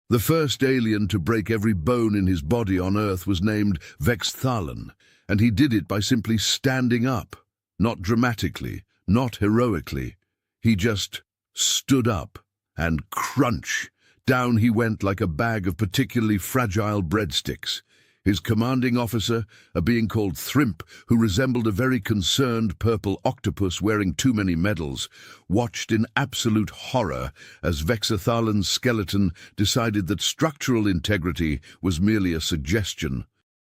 The first alien to break every bone in his body on Earth was named Vexthalan, and he did it by simply standing up. Not dramatically, not heroically. He just stood up, and crunch! Down he went like a bag of particularly fragile breadsticks. His commanding officer, a being called Thrimp, who resembled a very concerned purple octopus wearing too many medals, watched in absolute horror as Vexthalan's skeleton decided that structural integrity was merely a suggestion.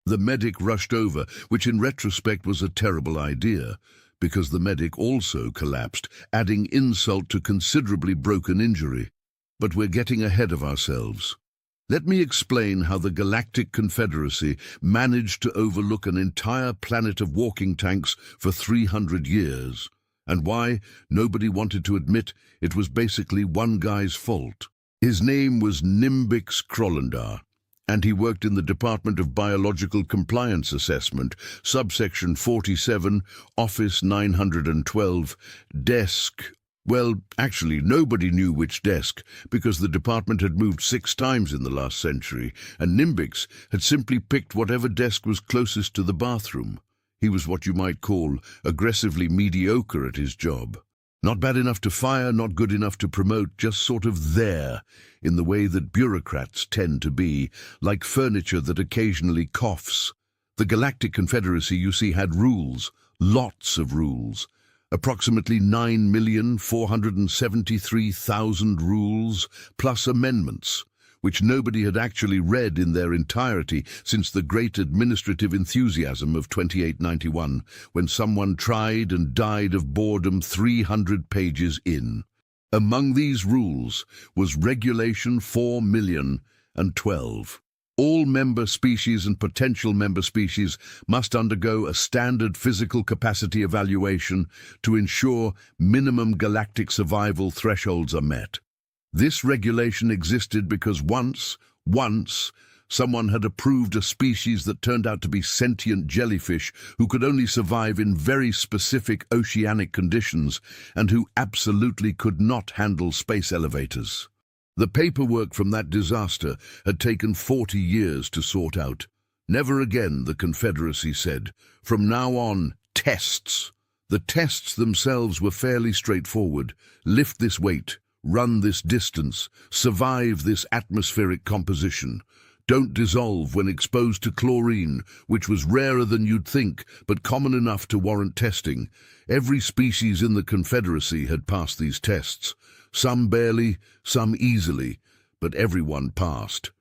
The medic rushed over, which in retrospect was a terrible idea, because the medic also collapsed, adding insult to considerably broken injury. But we're getting ahead of ourselves. Let me explain how the Galactic Confederacy managed to overlook an entire planet of walking tanks for 300 years, and why nobody wanted to admit it was basically one guy's fault. His name was Nimbix Krollandar, and he worked in the Department of Biological Compliance Assessment, subsection 47, Office 912, Desk. Well, actually, nobody knew which desk, because the department had moved 6 times in the last century, and Nimbix had simply picked whatever desk was closest to the bathroom. He was what you might call aggressively mediocre at his job. Not bad enough to fire, not good enough to promote, just sort of there, in the way that bureaucrats tend to be, like furniture that occasionally coughs. The Galactic Confederacy, you see, had rules, lots of rules. Approximately 9,473,000 rules, plus amendments, which nobody had actually read in their entirety since the great administrative enthusiasm of 2891, when someone tried and died of boredom 300 pages in. Among these rules was Regulation 4,012. All member species and potential member species must undergo a standard physical capacity evaluation to ensure minimum galactic survival thresholds are met. This regulation existed because once, someone had approved a species that turned out to be sentient jellyfish who could only survive in very specific oceanic conditions and who absolutely could not handle space elevators. The paperwork from that disaster had taken 40 years to sort out. Never again, the Confederacy said. From now on, tests. The tests themselves were fairly straightforward. Lift this weight, run this distance, survive this atmospheric composition. Don't dissolve when exposed to chlorine, which was rarer than you'd think, but common enough to warrant testing. Every species in the Confederacy had passed these tests. Some barely, some easily, but everyone passed.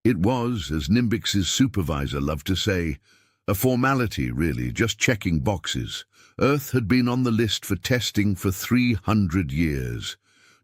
It was, as Nimbix's supervisor loved to say, a formality, really, just checking boxes. Earth had been on the list for testing for 300 years.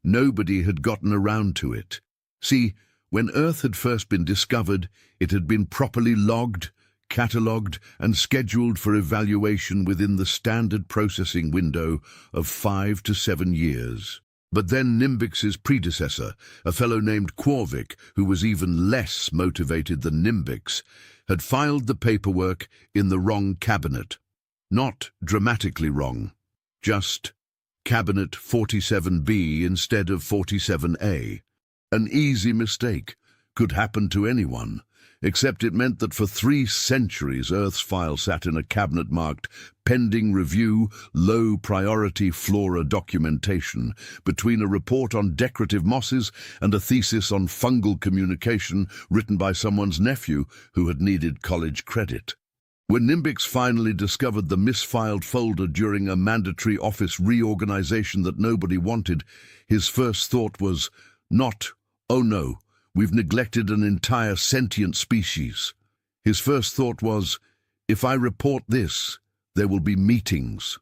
Nobody had gotten around to it. See, when Earth had first been discovered, it had been properly logged, catalogued, and scheduled for evaluation within the standard processing window of 5 to 7 years. But then Nimbix's predecessor, a fellow named Quarvik, who was even less motivated than Nimbix, had filed the paperwork in the wrong cabinet. Not dramatically wrong, just Cabinet 47B instead of 47A. An easy mistake, could happen to anyone, except it meant that for 3 centuries Earth's file sat in a cabinet marked Pending Review, Low Priority Flora Documentation, between a report on decorative mosses and a thesis on fungal communication written by someone's nephew who had needed college credit. When Nimbix finally discovered the misfiled folder during a mandatory office reorganization that nobody wanted, his first thought was not, "Oh no, we've neglected an entire sentient species." His first thought was, "If I report this, there will be meetings."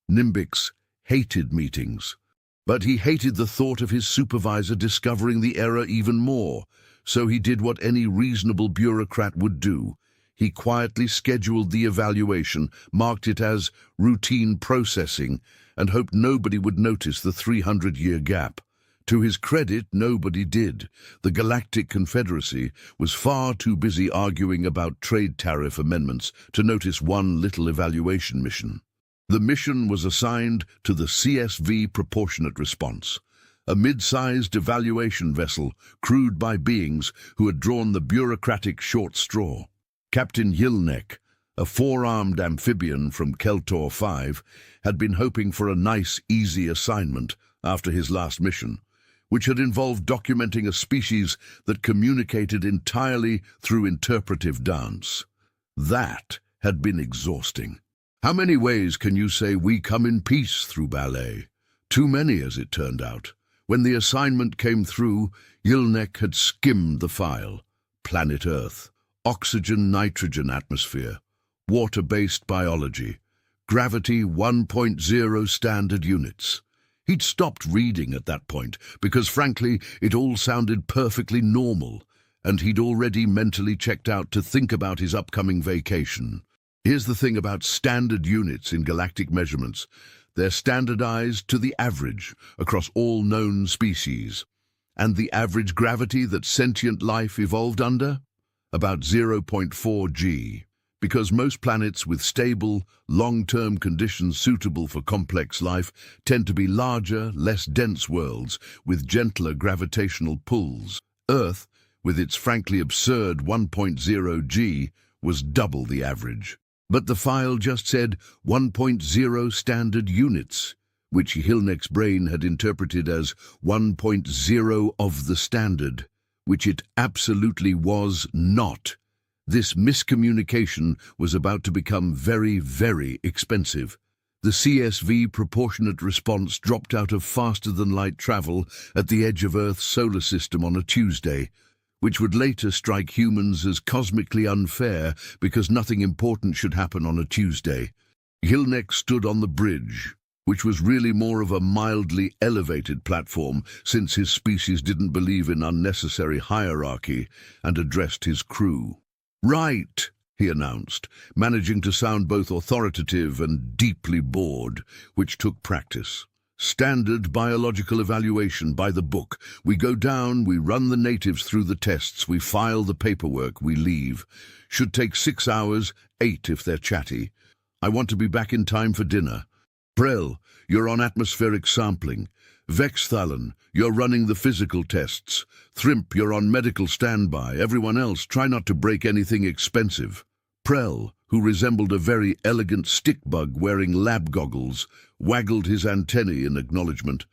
Nimbix hated meetings, but he hated the thought of his supervisor discovering the error even more, so he did what any reasonable bureaucrat would do. He quietly scheduled the evaluation, marked it as routine processing, and hoped nobody would notice the 300-year gap. To his credit, nobody did. The Galactic Confederacy was far too busy arguing about trade tariff amendments to notice one little evaluation mission. The mission was assigned to the CSV Proportionate Response, a mid-sized evaluation vessel crewed by beings who had drawn the bureaucratic short straw. Captain Yilnek, a four-armed amphibian from Keltor 5, had been hoping for a nice, easy assignment after his last mission, which had involved documenting a species that communicated entirely through interpretive dance. That had been exhausting. How many ways can you say we come in peace through ballet? Too many, as it turned out. When the assignment came through, Yilnek had skimmed the file. Planet Earth, oxygen-nitrogen atmosphere, water-based biology, gravity 1.0 standard units. He'd stopped reading at that point because, frankly, it all sounded perfectly normal, and he'd already mentally checked out to think about his upcoming vacation. Here's the thing about standard units in galactic measurements. They're standardized to the average across all known species. And the average gravity that sentient life evolved under? About 0.4 g. Because most planets with stable, long-term conditions suitable for complex life tend to be larger, less dense worlds with gentler gravitational pulls. Earth, with its frankly absurd 1.0 g, was double the average. But the file just said 1.0 standard units, which Yilnek's brain had interpreted as 1.0 of the standard, which it absolutely was not. This miscommunication was about to become very, very expensive. The CSV proportionate response dropped out of faster-than-light travel at the edge of Earth's solar system on a Tuesday, which would later strike humans as cosmically unfair because nothing important should happen on a Tuesday. Yilnek stood on the bridge, which was really more of a mildly elevated platform since his species didn't believe in unnecessary hierarchy, and addressed his crew. "Right," he announced, managing to sound both authoritative and deeply bored, which took practice. "Standard biological evaluation by the book. We go down, we run the natives through the tests, we file the paperwork, we leave. Should take 6 hours, 8 if they're chatty. I want to be back in time for dinner. Prel, you're on atmospheric sampling. Vexthalen, you're running the physical tests. Thrimp, you're on medical standby. Everyone else, try not to break anything expensive." Prel, who resembled a very elegant stick bug wearing lab goggles, waggled his antennae in acknowledgement.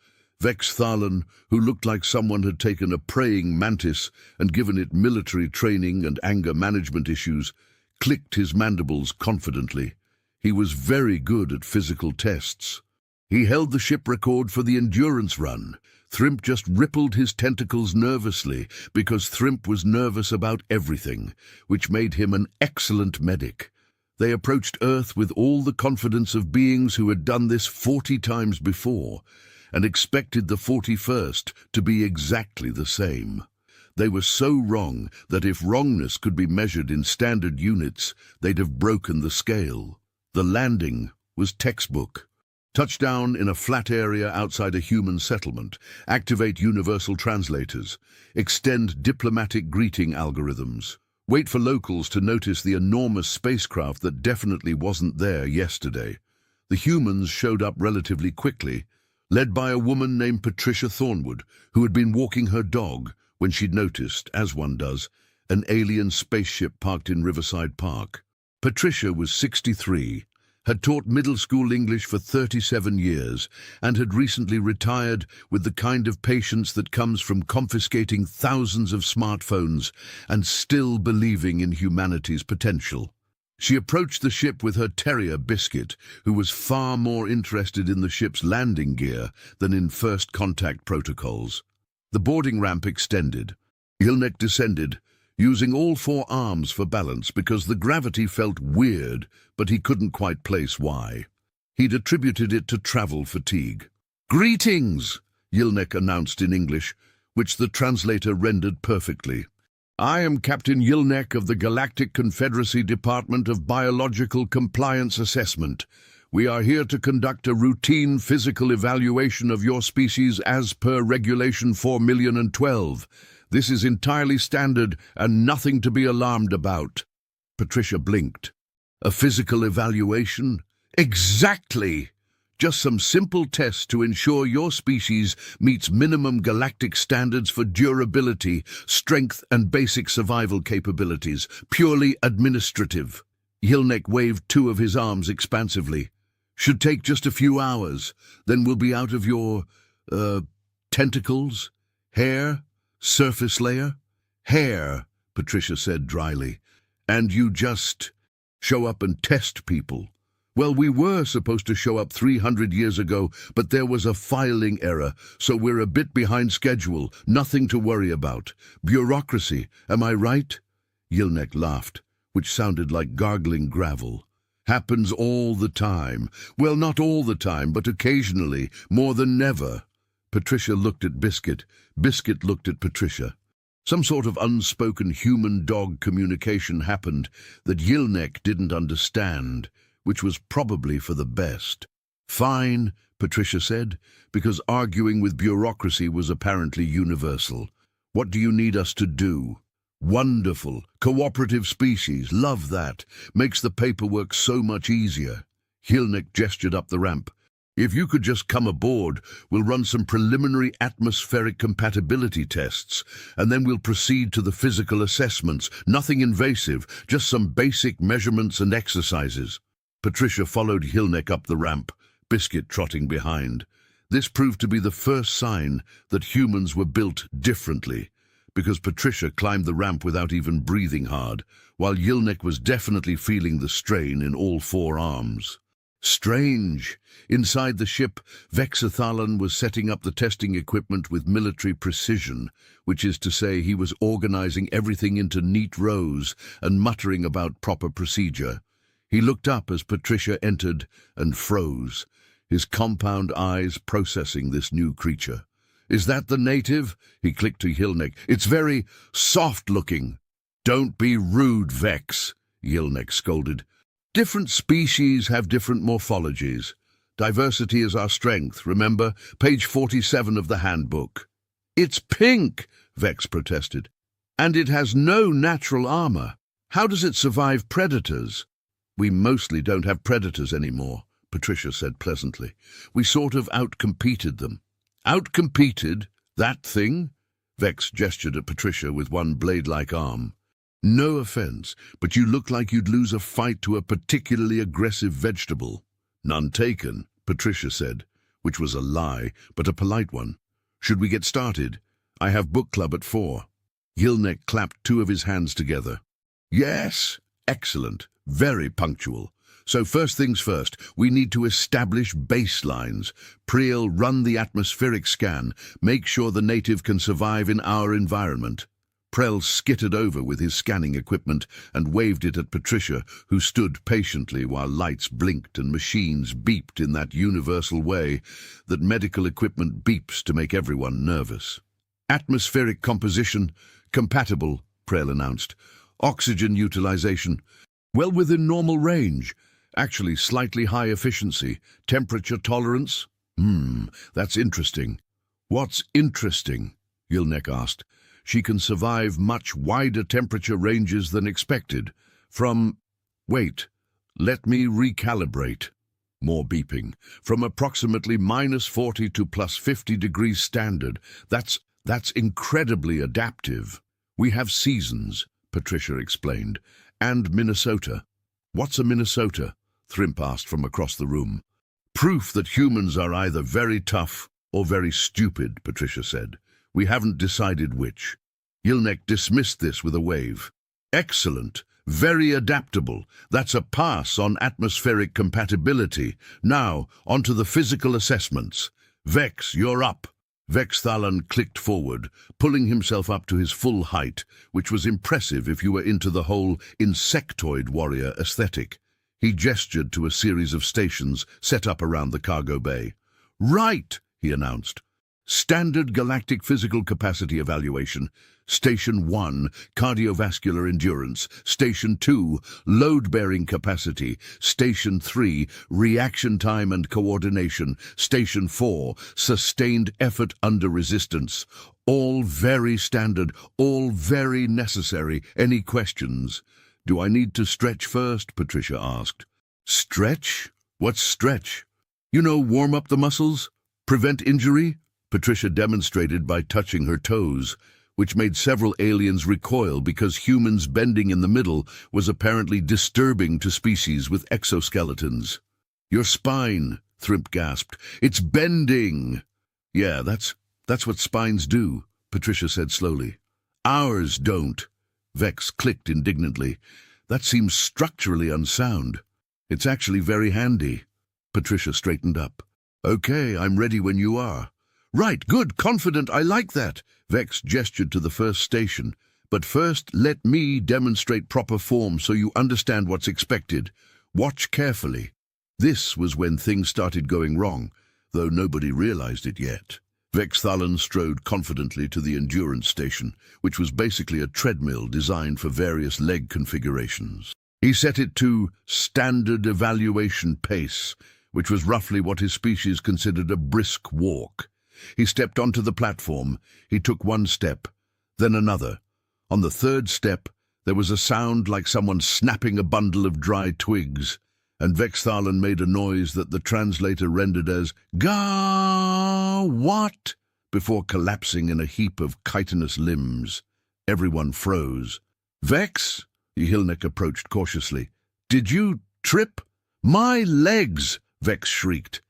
Vexthalen, who looked like someone had taken a praying mantis and given it military training and anger management issues, clicked his mandibles confidently. He was very good at physical tests. He held the ship record for the endurance run. Thrimp just rippled his tentacles nervously because Thrimp was nervous about everything, which made him an excellent medic. They approached Earth with all the confidence of beings who had done this 40 times before, and expected the 41st to be exactly the same. They were so wrong that if wrongness could be measured in standard units, they'd have broken the scale. The landing was textbook. Touchdown in a flat area outside a human settlement. Activate universal translators. Extend diplomatic greeting algorithms. Wait for locals to notice the enormous spacecraft that definitely wasn't there yesterday. The humans showed up relatively quickly, led by a woman named Patricia Thornwood, who had been walking her dog when she'd noticed, as one does, an alien spaceship parked in Riverside Park. Patricia was 63, had taught middle school English for 37 years, and had recently retired with the kind of patience that comes from confiscating thousands of smartphones and still believing in humanity's potential. She approached the ship with her terrier Biscuit, who was far more interested in the ship's landing gear than in first contact protocols. The boarding ramp extended. Yilnek descended, using all 4 arms for balance because the gravity felt weird, but he couldn't quite place why. He'd attributed it to travel fatigue. "Greetings," Yilnek announced in English, which the translator rendered perfectly. "I am Captain Yilnek of the Galactic Confederacy Department of Biological Compliance Assessment. We are here to conduct a routine physical evaluation of your species as per Regulation 4,012. This is entirely standard and nothing to be alarmed about." Patricia blinked. "A physical evaluation?" "Exactly!" Just some simple tests to ensure your species meets minimum galactic standards for durability, strength, and basic survival capabilities. Purely administrative. Yilnek waved two of his arms expansively. Should take just a few hours. Then we'll be out of your, tentacles? Hair? Surface layer? Hair, Patricia said dryly. And you just show up and test people. Well, we were supposed to show up 300 years ago, but there was a filing error, so we're a bit behind schedule. Nothing to worry about. Bureaucracy, am I right? Yilnek laughed, which sounded like gargling gravel. Happens all the time. Well, not all the time, but occasionally, more than never. Patricia looked at Biscuit. Biscuit looked at Patricia. Some sort of unspoken human-dog communication happened that Yilnek didn't understand, which was probably for the best. Fine, Patricia said, because arguing with bureaucracy was apparently universal. What do you need us to do? Wonderful. Cooperative species. Love that. Makes the paperwork so much easier. Yilnek gestured up the ramp. If you could just come aboard, we'll run some preliminary atmospheric compatibility tests, and then we'll proceed to the physical assessments. Nothing invasive, just some basic measurements and exercises. Patricia followed Yilnek up the ramp, Biscuit trotting behind. This proved to be the first sign that humans were built differently, because Patricia climbed the ramp without even breathing hard, while Yilnek was definitely feeling the strain in all four arms. Strange. Inside the ship, Vexathalan was setting up the testing equipment with military precision, which is to say he was organizing everything into neat rows and muttering about proper procedure. He looked up as Patricia entered and froze, his compound eyes processing this new creature. Is that the native? He clicked to Yilnek. It's very soft-looking. Don't be rude, Vex, Yilnek scolded. Different species have different morphologies. Diversity is our strength, remember? Page 47 of the handbook. It's pink, Vex protested. And it has no natural armor. How does it survive predators? We mostly don't have predators anymore, Patricia said pleasantly. We sort of outcompeted them. Outcompeted? That thing? Vex gestured at Patricia with one blade-like arm. No offense, but you look like you'd lose a fight to a particularly aggressive vegetable. None taken, Patricia said, which was a lie, but a polite one. Should we get started? I have book club at 4. Yilnek clapped two of his hands together. Yes, excellent, very punctual. So first things first, we need to establish baselines. Priel, run the atmospheric scan. Make sure the native can survive in our environment. Prel skittered over with his scanning equipment and waved it at Patricia, who stood patiently while lights blinked and machines beeped in that universal way that medical equipment beeps to make everyone nervous. Atmospheric composition, compatible, Prel announced. Oxygen utilization, well within normal range. Actually slightly high efficiency. Temperature tolerance? That's interesting. What's interesting? Yilnek asked. She can survive much wider temperature ranges than expected. Wait, let me recalibrate. More beeping. From approximately -40 to +50 degrees standard. That's incredibly adaptive. We have seasons, Patricia explained, and Minnesota. What's a Minnesota? Thrimp asked from across the room. Proof that humans are either very tough or very stupid, Patricia said. We haven't decided which. Yilnek dismissed this with a wave. Excellent. Very adaptable. That's a pass on atmospheric compatibility. Now, on to the physical assessments. Vex, you're up. Vexathalan clicked forward, pulling himself up to his full height, which was impressive if you were into the whole insectoid warrior aesthetic. He gestured to a series of stations set up around the cargo bay. Right, he announced. Standard Galactic Physical Capacity Evaluation. Station 1, Cardiovascular Endurance. Station 2, Load-Bearing Capacity. Station 3, Reaction Time and Coordination. Station 4, Sustained Effort Under Resistance. All very standard, all very necessary. Any questions? Do I need to stretch first? Patricia asked. Stretch? What's stretch? Warm up the muscles, prevent injury, Patricia demonstrated by touching her toes, which made several aliens recoil because humans bending in the middle was apparently disturbing to species with exoskeletons. Your spine, Thrimp gasped. It's bending. Yeah, that's what spines do, Patricia said slowly. Ours don't. Vex clicked indignantly. That seems structurally unsound. It's actually very handy. Patricia straightened up. Okay, I'm ready when you are. Right, good, confident, I like that. Vex gestured to the first station. But first, let me demonstrate proper form so you understand what's expected. Watch carefully. This was when things started going wrong, though nobody realized it yet. Vex Thalan strode confidently to the endurance station, which was basically a treadmill designed for various leg configurations. He set it to standard evaluation pace, which was roughly what his species considered a brisk walk. He stepped onto the platform. He took one step, then another. On the third step, there was a sound like someone snapping a bundle of dry twigs, and Vex Thalan made a noise that the translator rendered as "Gah, what?" before collapsing in a heap of chitinous limbs. Everyone froze. "Vex?" Yhilnek approached cautiously. "Did you trip?" "My legs!" Vex shrieked.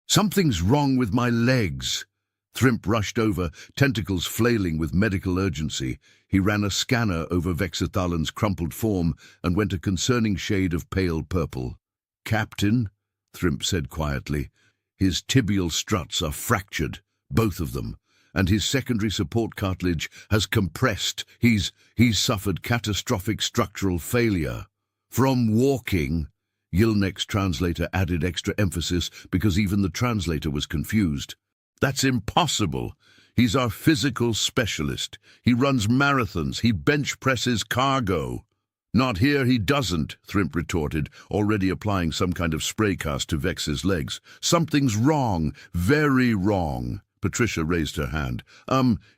"Something's wrong with my legs." Thrimp rushed over, tentacles flailing with medical urgency. He ran a scanner over Vex Thalan's crumpled form and went a concerning shade of pale purple. "Captain," Thrimp said quietly, "his tibial struts are fractured, both of them, and his secondary support cartilage has compressed. He's suffered catastrophic structural failure. From walking." Yilnek's translator added extra emphasis because even the translator was confused. "That's impossible. He's our physical specialist. He runs marathons. He bench presses cargo." "Not here, he doesn't," Thrimp retorted, already applying some kind of spray cast to Vex's legs. "Something's wrong, very wrong." Patricia raised her hand.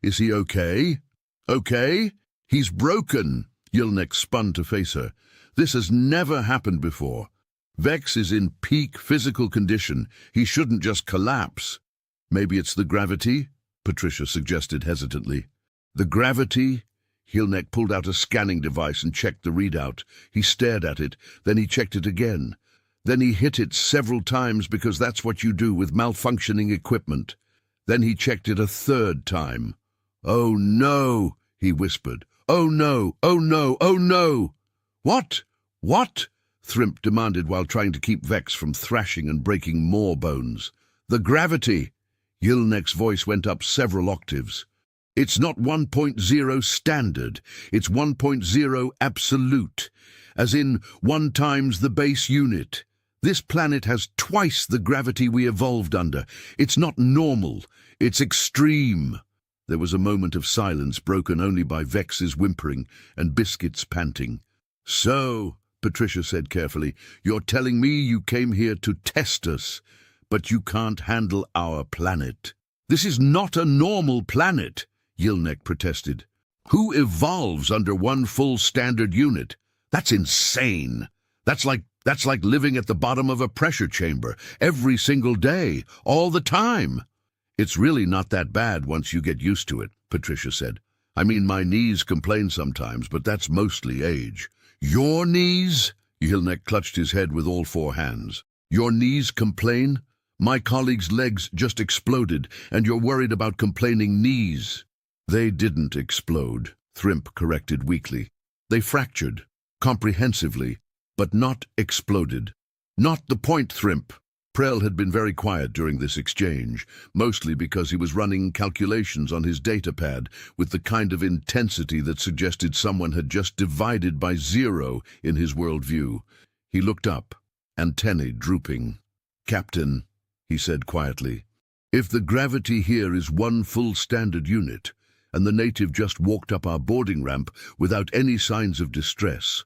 Is he okay?" "Okay? He's broken." Yilnek spun to face her. "This has never happened before. Vex is in peak physical condition. He shouldn't just collapse." "Maybe it's the gravity?" Patricia suggested hesitantly. "The gravity?" Yilnek pulled out a scanning device and checked the readout. He stared at it, then he checked it again. Then he hit it several times because that's what you do with malfunctioning equipment. Then he checked it a third time. "Oh no," he whispered. "Oh no, oh no, oh no." "What? What?" Thrimp demanded while trying to keep Vex from thrashing and breaking more bones. "The gravity." Yilnek's voice went up several octaves. "It's not 1.0 standard, it's 1.0 absolute, as in 1 times the base unit. This planet has twice the gravity we evolved under. It's not normal, it's extreme." There was a moment of silence broken only by Vex's whimpering and Biscuit's panting. "So," Patricia said carefully, "you're telling me you came here to test us, but you can't handle our planet." "This is not a normal planet," Yilnek protested. "Who evolves under 1 full standard unit? That's insane. That's like living at the bottom of a pressure chamber every single day, all the time." "It's really not that bad once you get used to it," Patricia said. "I mean, my knees complain sometimes, but that's mostly age." "Your knees?" Yilnek clutched his head with all 4 hands. "Your knees complain? My colleague's legs just exploded, and you're worried about complaining knees." "They didn't explode," Thrimp corrected weakly. "They fractured, comprehensively, but not exploded." "Not the point, Thrimp." Prell had been very quiet during this exchange, mostly because he was running calculations on his datapad with the kind of intensity that suggested someone had just divided by 0 in his worldview. He looked up, antennae drooping. "Captain," he said quietly, "if the gravity here is 1 full standard unit, and the native just walked up our boarding ramp without any signs of distress,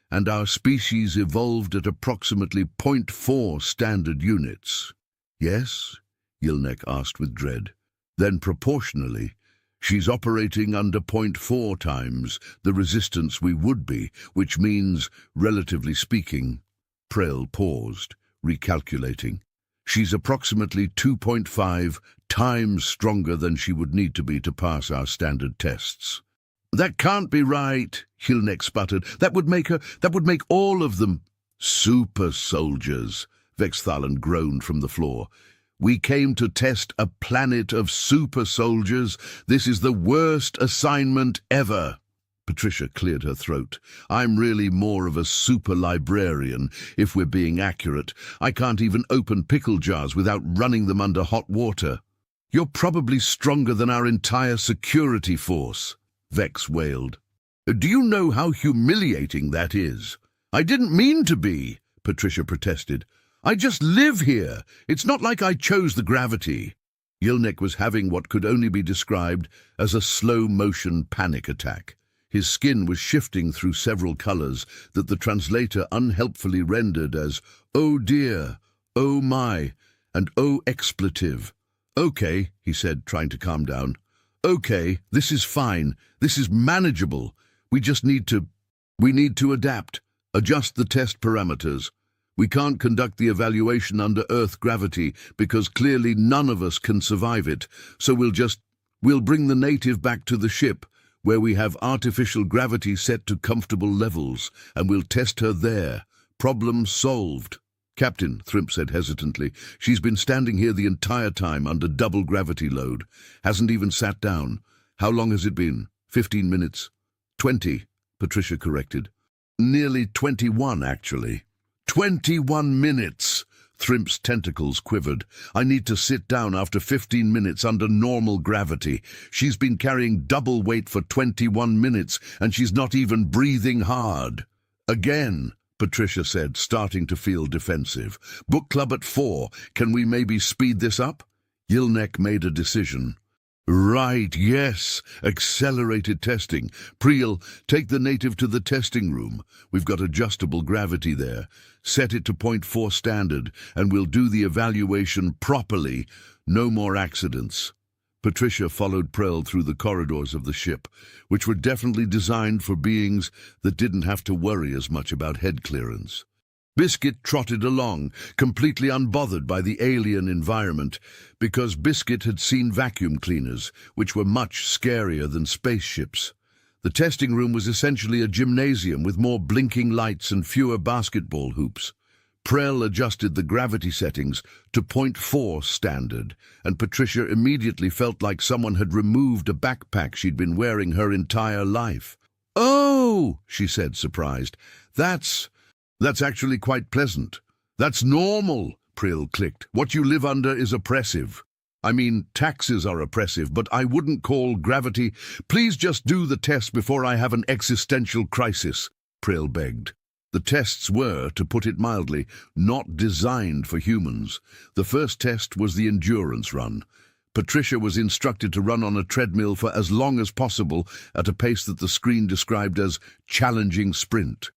and our species evolved at approximately 0.4 standard units." "Yes?" Yilnek asked with dread. "Then proportionally, she's operating under 0.4 times the resistance we would be, which means, relatively speaking." Prell paused, recalculating. She's approximately 2.5 times stronger than she would need to be to pass our standard tests. That can't be right, Hilnek sputtered. That would make all of them super soldiers, Vexthalen groaned from the floor. We came to test a planet of super soldiers. This is the worst assignment ever. Patricia cleared her throat. I'm really more of a super librarian, if we're being accurate. I can't even open pickle jars without running them under hot water. You're probably stronger than our entire security force, Vex wailed. Do you know how humiliating that is? I didn't mean to be, Patricia protested. I just live here. It's not like I chose the gravity. Yilnek was having what could only be described as a slow-motion panic attack. His skin was shifting through several colors that the translator unhelpfully rendered as "oh dear," "oh my," and "oh expletive." "Okay," he said, trying to calm down. "Okay, this is fine. This is manageable. We need to adapt, adjust the test parameters. We can't conduct the evaluation under Earth gravity because clearly none of us can survive it, so we'll bring the native back to the ship, where we have artificial gravity set to comfortable levels, and we'll test her there. Problem solved." "Captain," Thrimp said hesitantly, "she's been standing here the entire time under double gravity load. Hasn't even sat down. How long has it been? 15 minutes? 20, Patricia corrected. Nearly 21, actually. 21 minutes! Thrimp's tentacles quivered. "I need to sit down after 15 minutes under normal gravity. She's been carrying double weight for 21 minutes, and she's not even breathing hard." "Again," Patricia said, starting to feel defensive. "Book club at 4. Can we maybe speed this up?" Yilnek made a decision. "Right, yes. Accelerated testing. Priel, take the native to the testing room. We've got adjustable gravity there. Set it to 0.4 standard, and we'll do the evaluation properly. No more accidents." Patricia followed Prel through the corridors of the ship, which were definitely designed for beings that didn't have to worry as much about head clearance. Biscuit trotted along, completely unbothered by the alien environment, because Biscuit had seen vacuum cleaners, which were much scarier than spaceships. The testing room was essentially a gymnasium with more blinking lights and fewer basketball hoops. Prel adjusted the gravity settings to 0.4 standard, and Patricia immediately felt like someone had removed a backpack she'd been wearing her entire life. "Oh," she said, surprised. That's actually quite pleasant." "That's normal," Prel clicked. "What you live under is oppressive. I mean, taxes are oppressive, but I wouldn't call gravity—" "Please just do the test before I have an existential crisis," Prel begged. The tests were, to put it mildly, not designed for humans. The first test was the endurance run. Patricia was instructed to run on a treadmill for as long as possible at a pace that the screen described as challenging sprint.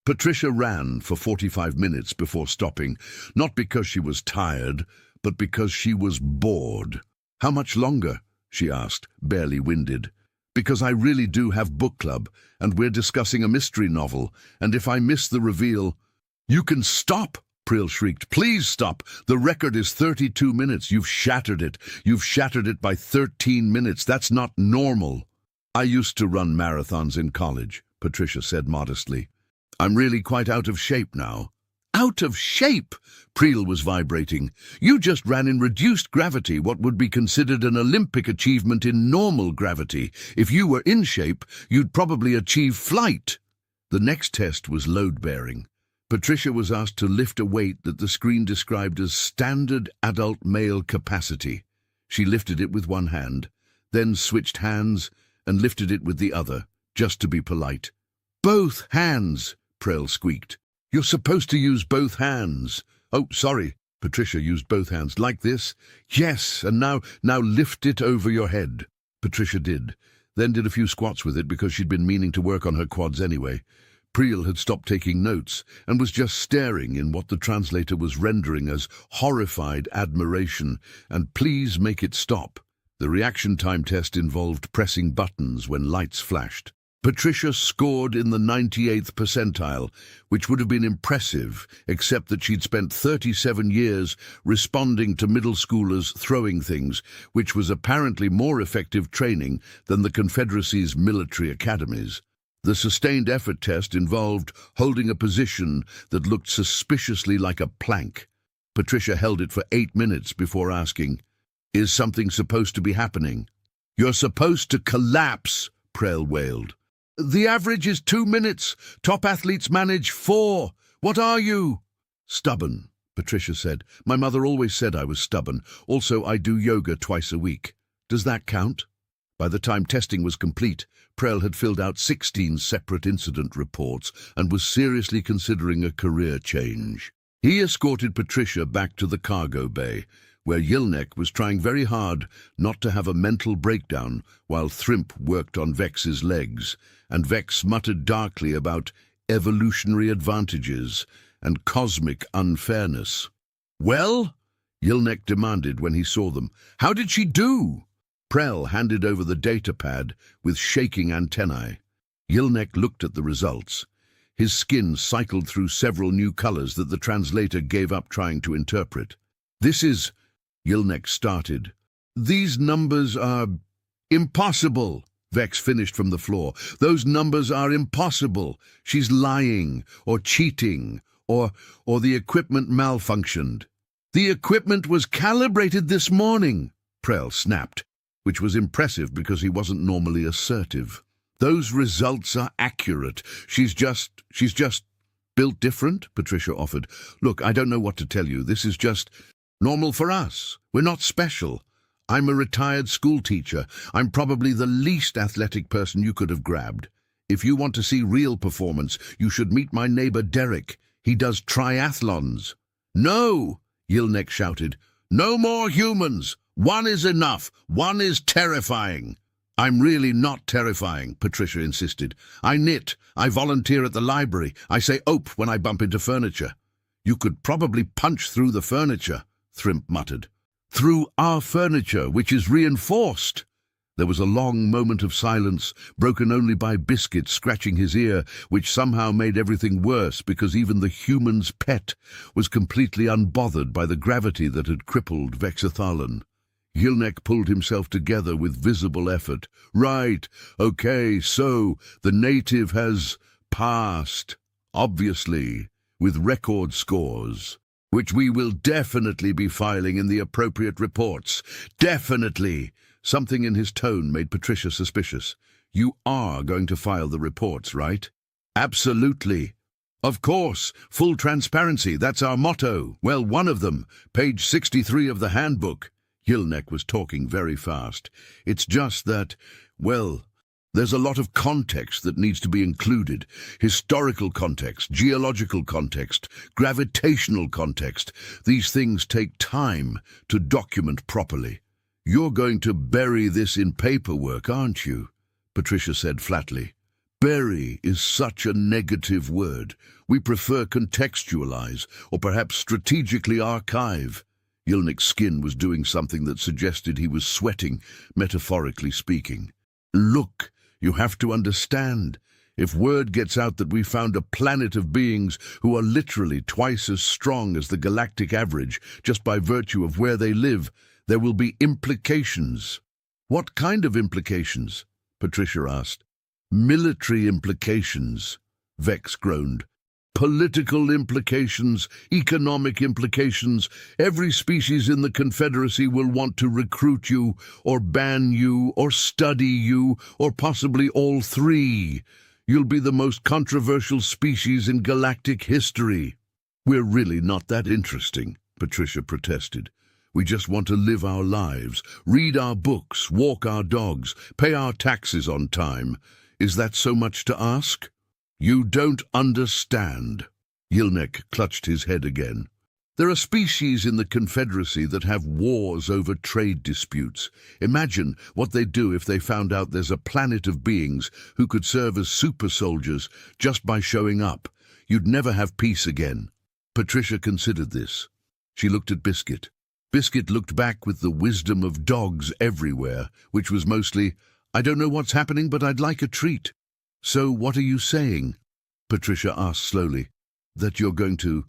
Patricia ran for 45 minutes before stopping, not because she was tired, but because she was bored. "How much longer?" she asked, barely winded. "Because I really do have book club, and we're discussing a mystery novel, and if I miss the reveal—" "You can stop!" Prel shrieked. "Please stop! The record is 32 minutes. You've shattered it. You've shattered it by 13 minutes. That's not normal." "I used to run marathons in college," Patricia said modestly. "I'm really quite out of shape now." "Out of shape?" Prel was vibrating. "You just ran in reduced gravity, what would be considered an Olympic achievement in normal gravity. If you were in shape, you'd probably achieve flight." The next test was load-bearing. Patricia was asked to lift a weight that the screen described as standard adult male capacity. She lifted it with one hand, then switched hands and lifted it with the other, just to be polite. "Both hands!" Prel squeaked. "You're supposed to use both hands." "Oh, sorry." Patricia used both hands. "Like this?" "Yes, and now lift it over your head." Patricia did, then did a few squats with it because she'd been meaning to work on her quads anyway. Prel had stopped taking notes and was just staring in what the translator was rendering as horrified admiration and "please make it stop." The reaction time test involved pressing buttons when lights flashed. Patricia scored in the 98th percentile, which would have been impressive, except that she'd spent 37 years responding to middle schoolers throwing things, which was apparently more effective training than the Confederacy's military academies. The sustained effort test involved holding a position that looked suspiciously like a plank. Patricia held it for 8 minutes before asking, "Is something supposed to be happening?" "You're supposed to collapse," Prell wailed. "The average is 2 minutes. Top athletes manage 4. What are you?" "Stubborn," Patricia said. "My mother always said I was stubborn. Also, I do yoga twice a week. Does that count?" By the time testing was complete, Prell had filled out 16 separate incident reports and was seriously considering a career change. He escorted Patricia back to the cargo bay, where Yelnek was trying very hard not to have a mental breakdown while Thrimp worked on Vex's legs, and Vex muttered darkly about evolutionary advantages and cosmic unfairness. "Well?" Yelnek demanded when he saw them. "How did she do?" Prell handed over the data pad with shaking antennae. Yelnek looked at the results. His skin cycled through several new colors that the translator gave up trying to interpret. "This is..." Yelnek started. "These numbers are impossible," Vex finished from the floor. "Those numbers are impossible. She's lying, or cheating, or the equipment malfunctioned." "The equipment was calibrated this morning," Prell snapped, which was impressive because he wasn't normally assertive. "Those results are accurate. She's just built different," Patricia offered. "Look, I don't know what to tell you. This is just normal for us. We're not special. I'm a retired school teacher. I'm probably the least athletic person you could have grabbed. If you want to see real performance, you should meet my neighbor Derek. He does triathlons." "No!" Yelnek shouted. "No more humans! One is enough! One is terrifying!" "I'm really not terrifying," Patricia insisted. "I knit. I volunteer at the library. I say ope when I bump into furniture." "You could probably punch through the furniture," Thrimp muttered. "Through our furniture, which is reinforced." There was a long moment of silence, broken only by Biscuit scratching his ear, which somehow made everything worse because even the human's pet was completely unbothered by the gravity that had crippled Vexathalan. Yelnek pulled himself together with visible effort. "Right, okay, so the native has passed, obviously, with record scores, which we will definitely be filing in the appropriate reports. Definitely." Something in his tone made Patricia suspicious. "You are going to file the reports, right?" "Absolutely." "Of course, full transparency, that's our motto. Well, one of them, page 63 of the handbook." Yelnek was talking very fast. "It's just that, well, there's a lot of context that needs to be included. Historical context, geological context, gravitational context. These things take time to document properly." "You're going to bury this in paperwork, aren't you?" Patricia said flatly. "Bury is such a negative word. We prefer contextualize, or perhaps strategically archive." Yelnek's skin was doing something that suggested he was sweating, metaphorically speaking. "Look, you have to understand. If word gets out that we found a planet of beings who are literally twice as strong as the galactic average, just by virtue of where they live, there will be implications." "What kind of implications?" Patricia asked. "Military implications," Vex groaned. "Political implications, economic implications. Every species in the Confederacy will want to recruit you, or ban you, or study you, or possibly all three. You'll be the most controversial species in galactic history." "We're really not that interesting," Patricia protested. "We just want to live our lives, read our books, walk our dogs, pay our taxes on time. Is that so much to ask?" "You don't understand." Yelnek clutched his head again. "There are species in the Confederacy that have wars over trade disputes. Imagine what they'd do if they found out there's a planet of beings who could serve as super soldiers just by showing up. You'd never have peace again." Patricia considered this. She looked at Biscuit. Biscuit looked back with the wisdom of dogs everywhere, which was mostly, "I don't know what's happening, but I'd like a treat." So what are you saying? Patricia asked slowly. That you're going to...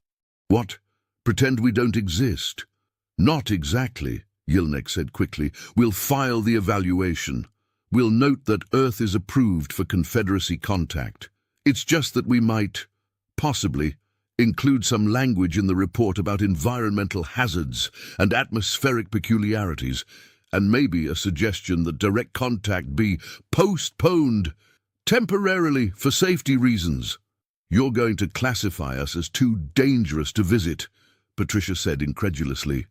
What? Pretend we don't exist? Not exactly, Yilnek said quickly. We'll file the evaluation. We'll note that Earth is approved for Confederacy contact. It's just that we might, possibly, include some language in the report about environmental hazards and atmospheric peculiarities, and maybe a suggestion that direct contact be postponed temporarily for safety reasons. You're going to classify us as too dangerous to visit, Patricia said incredulously,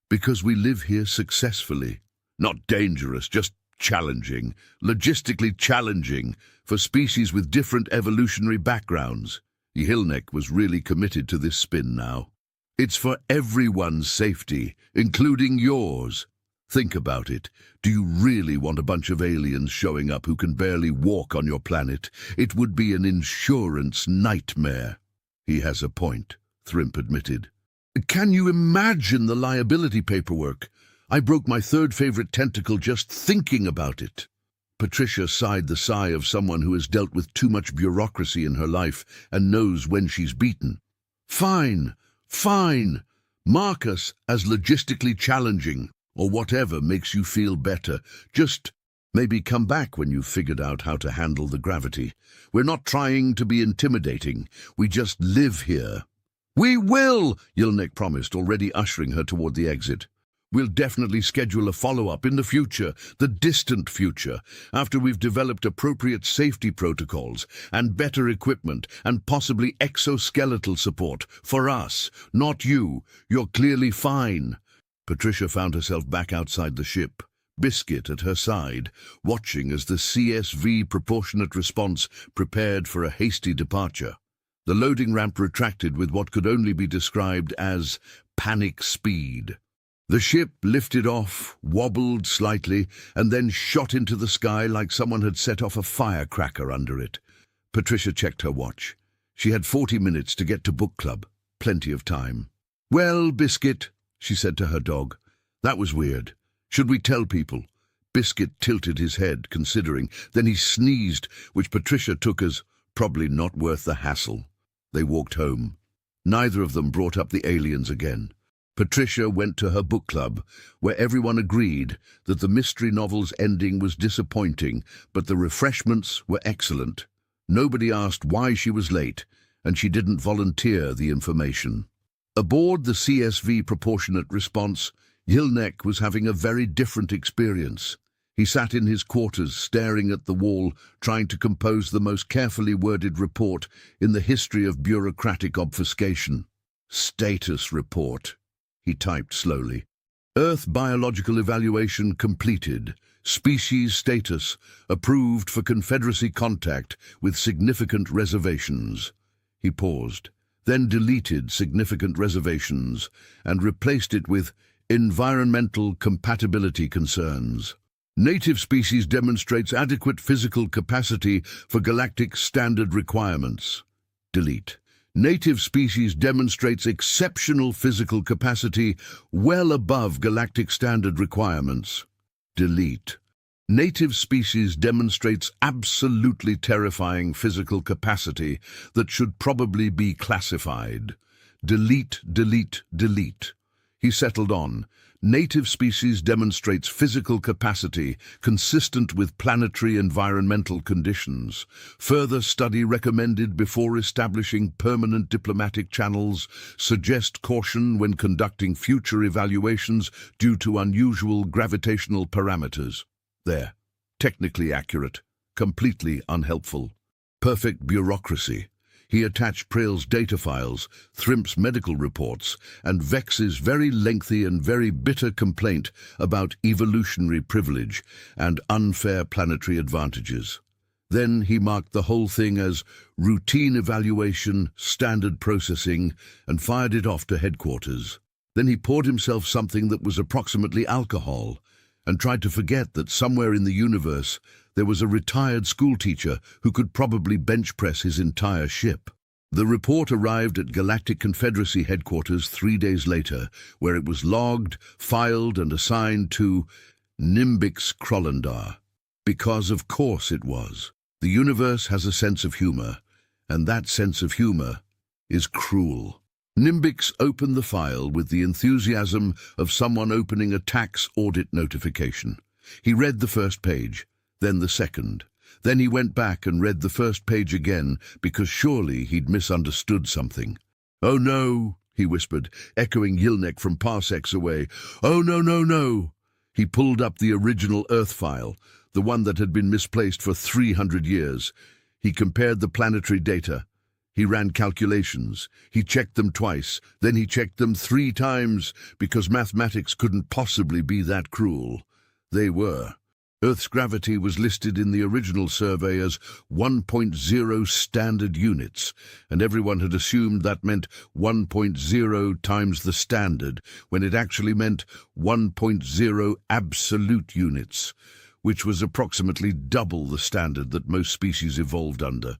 because we live here successfully. Not dangerous, just challenging, logistically challenging, for species with different evolutionary backgrounds. Yilnek was really committed to this spin now. It's for everyone's safety, including yours. Think about it. Do you really want a bunch of aliens showing up who can barely walk on your planet? It would be an insurance nightmare. He has a point, Thrimp admitted. Can you imagine the liability paperwork? I broke my third favorite tentacle just thinking about it. Patricia sighed the sigh of someone who has dealt with too much bureaucracy in her life and knows when she's beaten. Fine, fine. Mark us as logistically challenging, or whatever makes you feel better. Just maybe come back when you've figured out how to handle the gravity. We're not trying to be intimidating. We just live here. We will, Yilnek promised, already ushering her toward the exit. We'll definitely schedule a follow-up in the future, the distant future, after we've developed appropriate safety protocols and better equipment and possibly exoskeletal support for us, not you. You're clearly fine. Patricia found herself back outside the ship, Biscuit at her side, watching as the CSV proportionate response prepared for a hasty departure. The loading ramp retracted with what could only be described as panic speed. The ship lifted off, wobbled slightly, and then shot into the sky like someone had set off a firecracker under it. Patricia checked her watch. She had 40 minutes to get to book club. Plenty of time. Well, Biscuit, she said to her dog. That was weird. Should we tell people? Biscuit tilted his head, considering. Then he sneezed, which Patricia took as probably not worth the hassle. They walked home. Neither of them brought up the aliens again. Patricia went to her book club, where everyone agreed that the mystery novel's ending was disappointing, but the refreshments were excellent. Nobody asked why she was late, and she didn't volunteer the information. Aboard the CSV proportionate response, Yilnek was having a very different experience. He sat in his quarters, staring at the wall, trying to compose the most carefully worded report in the history of bureaucratic obfuscation. Status report. He typed slowly. Earth biological evaluation completed. Species status approved for Confederacy contact with significant reservations. He paused, then deleted significant reservations and replaced it with environmental compatibility concerns. Native species demonstrates adequate physical capacity for galactic standard requirements. Delete. Native species demonstrates exceptional physical capacity well above galactic standard requirements. Delete. Native species demonstrates absolutely terrifying physical capacity that should probably be classified. Delete, delete, delete. He settled on. Native species demonstrates physical capacity consistent with planetary environmental conditions. Further study recommended before establishing permanent diplomatic channels. Suggest caution when conducting future evaluations due to unusual gravitational parameters. There. Technically accurate. Completely unhelpful. Perfect bureaucracy. He attached Prail's data files, Thrimp's medical reports, and Vex's very lengthy and very bitter complaint about evolutionary privilege and unfair planetary advantages. Then he marked the whole thing as routine evaluation, standard processing, and fired it off to headquarters. Then he poured himself something that was approximately alcohol, and tried to forget that somewhere in the universe there was a retired schoolteacher who could probably bench press his entire ship. The report arrived at Galactic Confederacy headquarters 3 days later, where it was logged, filed, and assigned to Nimbix Krolandar. Because of course it was. The universe has a sense of humor, and that sense of humor is cruel. Nimbix opened the file with the enthusiasm of someone opening a tax audit notification. He read the first page, then the second. Then he went back and read the first page again, because surely he'd misunderstood something. "Oh no," he whispered, echoing Yilnek from parsecs away. "Oh no, no, no." He pulled up the original Earth file, the one that had been misplaced for 300 years. He compared the planetary data. He ran calculations. He checked them twice. Then he checked them 3 times, because mathematics couldn't possibly be that cruel. They were. Earth's gravity was listed in the original survey as 1.0 standard units, and everyone had assumed that meant 1.0 times the standard, when it actually meant 1.0 absolute units, which was approximately double the standard that most species evolved under.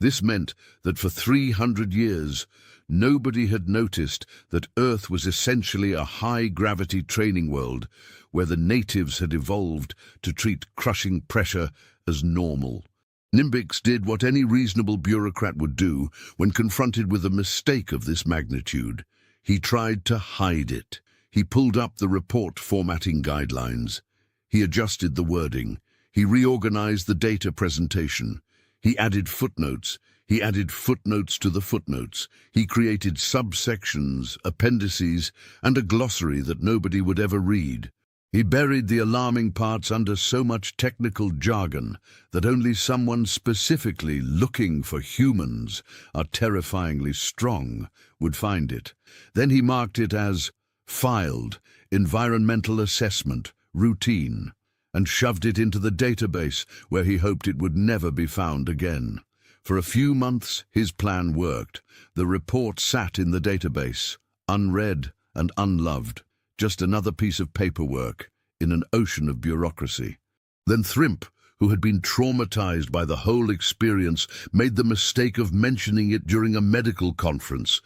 This meant that for 300 years, nobody had noticed that Earth was essentially a high-gravity training world where the natives had evolved to treat crushing pressure as normal. Nimbix did what any reasonable bureaucrat would do when confronted with a mistake of this magnitude. He tried to hide it. He pulled up the report formatting guidelines. He adjusted the wording. He reorganized the data presentation. He added footnotes. He added footnotes to the footnotes. He created subsections, appendices, and a glossary that nobody would ever read. He buried the alarming parts under so much technical jargon that only someone specifically looking for humans are terrifyingly strong would find it. Then he marked it as filed, environmental assessment, routine, and shoved it into the database where he hoped it would never be found again. For a few months, his plan worked. The report sat in the database, unread and unloved, just another piece of paperwork in an ocean of bureaucracy. Then Thrimp, who had been traumatized by the whole experience, made the mistake of mentioning it during a medical conference,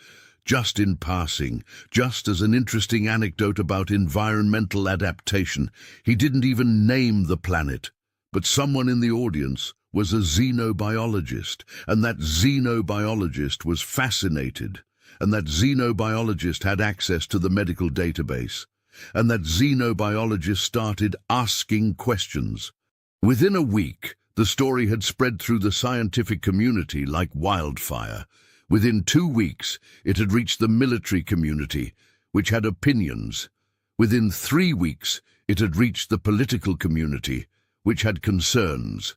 just in passing, just as an interesting anecdote about environmental adaptation. He didn't even name the planet, but someone in the audience was a xenobiologist, and that xenobiologist was fascinated, and that xenobiologist had access to the medical database, and that xenobiologist started asking questions. Within a week, the story had spread through the scientific community like wildfire. Within 2 weeks, it had reached the military community, which had opinions. Within 3 weeks, it had reached the political community, which had concerns.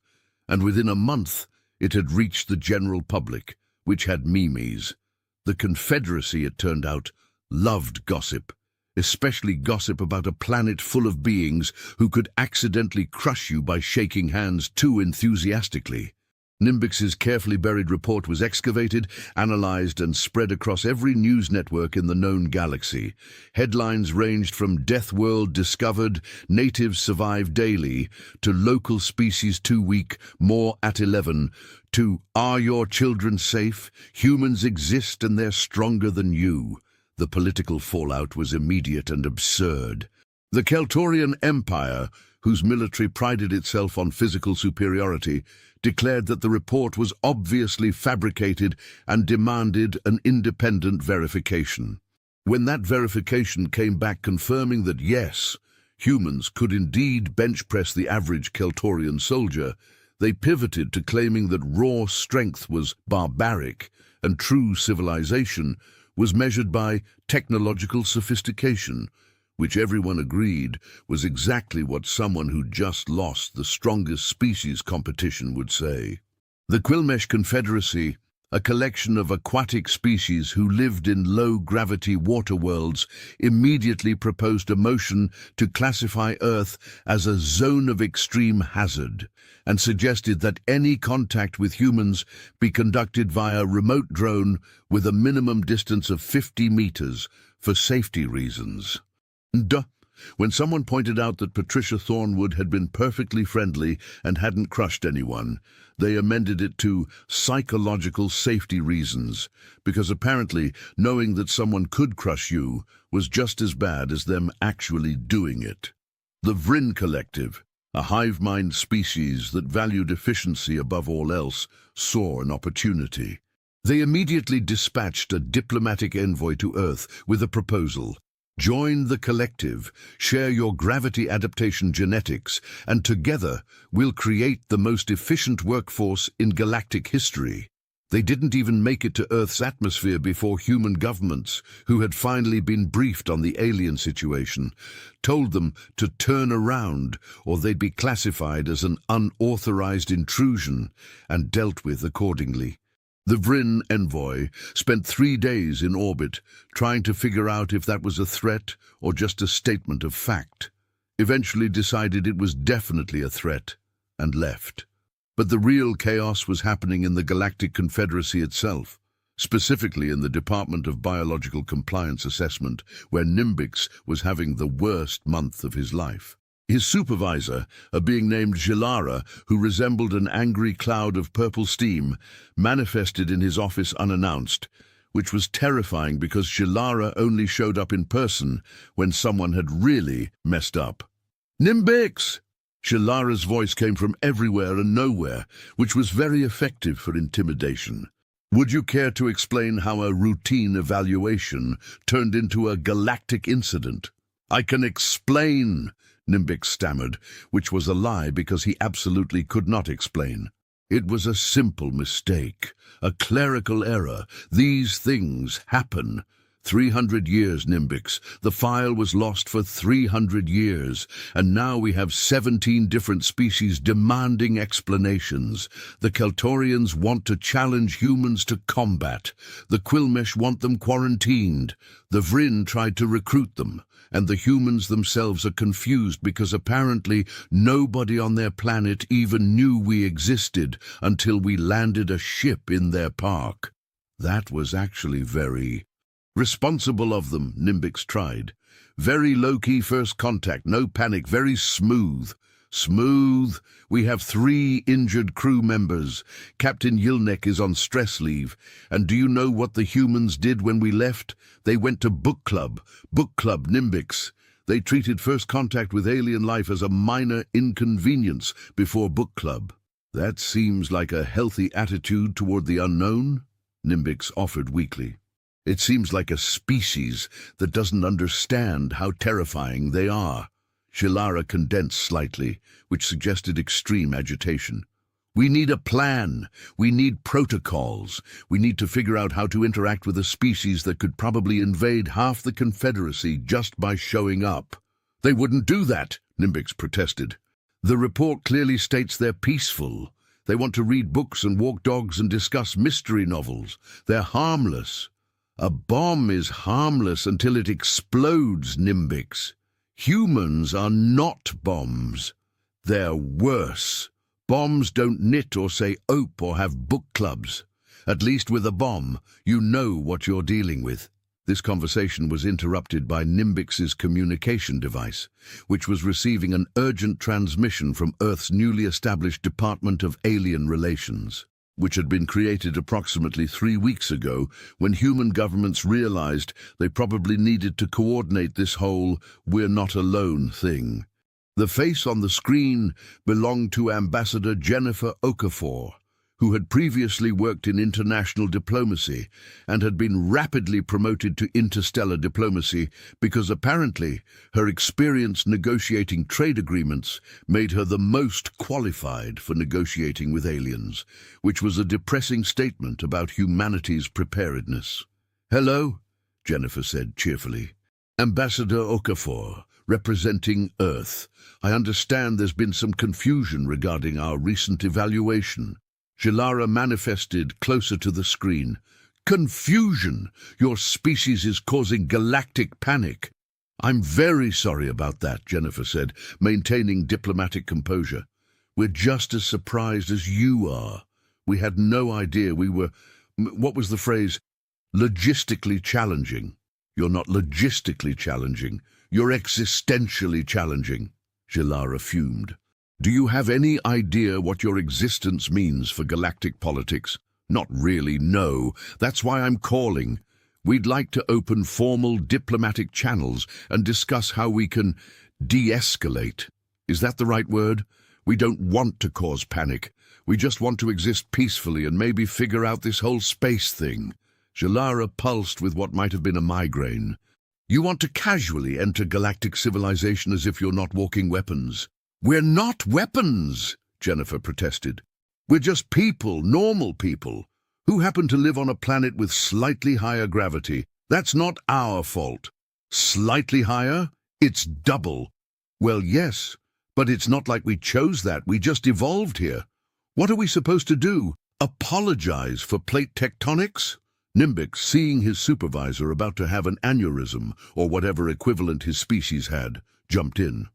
And within a month, it had reached the general public, which had memes. The Confederacy, it turned out, loved gossip, especially gossip about a planet full of beings who could accidentally crush you by shaking hands too enthusiastically. Nimbix's carefully buried report was excavated, analyzed, and spread across every news network in the known galaxy. Headlines ranged from "Death World Discovered," "Natives Survive Daily," to "Local Species Too Weak, More at 11," to "Are Your Children Safe? Humans exist and they're stronger than you." The political fallout was immediate and absurd. The Keltorian Empire, whose military prided itself on physical superiority, declared that the report was obviously fabricated and demanded an independent verification. When that verification came back confirming that yes, humans could indeed bench press the average Keltorian soldier, they pivoted to claiming that raw strength was barbaric and true civilization was measured by technological sophistication, which everyone agreed was exactly what someone who just lost the strongest species competition would say. The Quilmesh Confederacy, a collection of aquatic species who lived in low-gravity water worlds, immediately proposed a motion to classify Earth as a zone of extreme hazard and suggested that any contact with humans be conducted via remote drone with a minimum distance of 50 meters for safety reasons. When someone pointed out that Patricia Thornwood had been perfectly friendly and hadn't crushed anyone, they amended it to psychological safety reasons, because apparently knowing that someone could crush you was just as bad as them actually doing it. The Vrin Collective, A hive-mind species that valued efficiency above all else saw an opportunity. They immediately dispatched a diplomatic envoy to Earth with a proposal. Join the collective, share your gravity adaptation genetics, and together we'll create the most efficient workforce in galactic history. They didn't even make it to Earth's atmosphere before human governments, who had finally been briefed on the alien situation, told them to turn around or they'd be classified as an unauthorized intrusion and dealt with accordingly. The Vryn envoy spent 3 days in orbit trying to figure out if that was a threat or just a statement of fact. Eventually decided it was definitely a threat and left. But the real chaos was happening in the Galactic Confederacy itself, specifically in the Department of Biological Compliance Assessment, where Nimbix was having the worst month of his life. His supervisor, a being named Jilara, who resembled an angry cloud of purple steam, manifested in his office unannounced, which was terrifying because Jilara only showed up in person when someone had really messed up. "Nimbix!" Shilara's voice came from everywhere and nowhere, which was very effective for intimidation. "Would you care to explain how a routine evaluation turned into a galactic incident?" "I can explain," Nimbix stammered, which was a lie because he absolutely could not explain. "It was a simple mistake, a clerical error. These things happen. 300 years, Nimbix. The file was lost for 300 years, and now we have 17 different species demanding explanations. The Keltorians want to challenge humans to combat. The Quilmesh want them quarantined. The Vryn tried to recruit them, and the humans themselves are confused because apparently nobody on their planet even knew we existed until we landed a ship in their park." That was actually very responsible of them, Nimbix tried. "Very low-key first contact, no panic, very smooth." "Smooth? We have 3 injured crew members. Captain Yilnek is on stress leave. And do you know what the humans did when we left? They went to book club. Book club, Nimbix. They treated first contact with alien life as a minor inconvenience before book club." "That seems like a healthy attitude toward the unknown," Nimbix offered weakly. "It seems like a species that doesn't understand how terrifying they are." Shilara condensed slightly, which suggested extreme agitation. "We need a plan. We need protocols. We need to figure out how to interact with a species that could probably invade half the Confederacy just by showing up." "They wouldn't do that," Nimbix protested. "The report clearly states they're peaceful. They want to read books and walk dogs and discuss mystery novels. They're harmless." "A bomb is harmless until it explodes, Nimbix. Humans are not bombs. They're worse. Bombs don't knit or say ope or have book clubs. At least with a bomb, you know what you're dealing with." This conversation was interrupted by Nimbix's communication device, which was receiving an urgent transmission from Earth's newly established Department of Alien Relations, which had been created approximately 3 weeks ago when human governments realized they probably needed to coordinate this whole "we're not alone" thing. The face on the screen belonged to Ambassador Jennifer Okafor, who had previously worked in international diplomacy and had been rapidly promoted to interstellar diplomacy because apparently her experience negotiating trade agreements made her the most qualified for negotiating with aliens, which was a depressing statement about humanity's preparedness. "Hello," Jennifer said cheerfully. "Ambassador Okafor, representing Earth. I understand there's been some confusion regarding our recent evaluation." Jilara manifested closer to the screen. "Confusion! Your species is causing galactic panic." "I'm very sorry about that," Jennifer said, maintaining diplomatic composure. "We're just as surprised as you are. We had no idea we were, what was the phrase? Logistically challenging." "You're not logistically challenging. You're existentially challenging," Jilara fumed. "Do you have any idea what your existence means for galactic politics?" "Not really, no. That's why I'm calling. We'd like to open formal diplomatic channels and discuss how we can de-escalate." Is that the right word? We don't want to cause panic. We just want to exist peacefully and maybe figure out this whole space thing. Jalara pulsed with what might have been a migraine. You want to casually enter galactic civilization as if you're not walking weapons. We're not weapons, Jennifer protested. We're just people, normal people, who happen to live on a planet with slightly higher gravity. That's not our fault. Slightly higher? It's double. Well, yes, but it's not like we chose that. We just evolved here. What are we supposed to do? Apologize for plate tectonics? Nimbix, seeing his supervisor about to have an aneurysm, or whatever equivalent his species had, jumped in.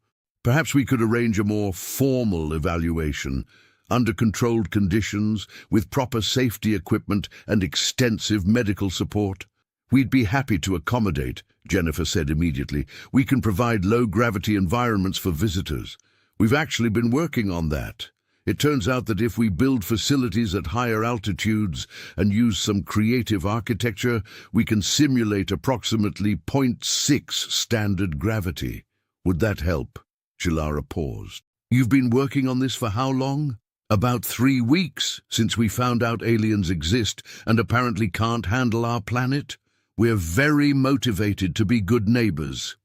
Perhaps we could arrange a more formal evaluation, under controlled conditions, with proper safety equipment and extensive medical support. We'd be happy to accommodate, Jennifer said immediately. We can provide low-gravity environments for visitors. We've actually been working on that. It turns out that if we build facilities at higher altitudes and use some creative architecture, we can simulate approximately 0.6 standard gravity. Would that help? Jalara paused. You've been working on this for how long? About 3 weeks, since we found out aliens exist and apparently can't handle our planet. We're very motivated to be good neighbors.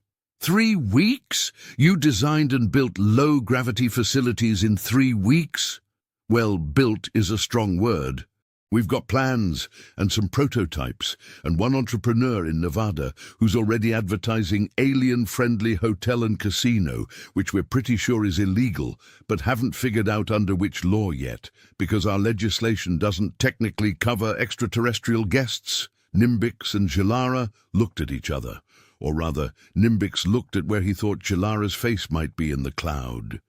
3 weeks? You designed and built low-gravity facilities in 3 weeks? Well, built is a strong word. We've got plans and some prototypes, and one entrepreneur in Nevada who's already advertising alien-friendly hotel and casino, which we're pretty sure is illegal, but haven't figured out under which law yet, because our legislation doesn't technically cover extraterrestrial guests. Nimbix and Jalara looked at each other. Or rather, Nimbix looked at where he thought Jalara's face might be in the cloud.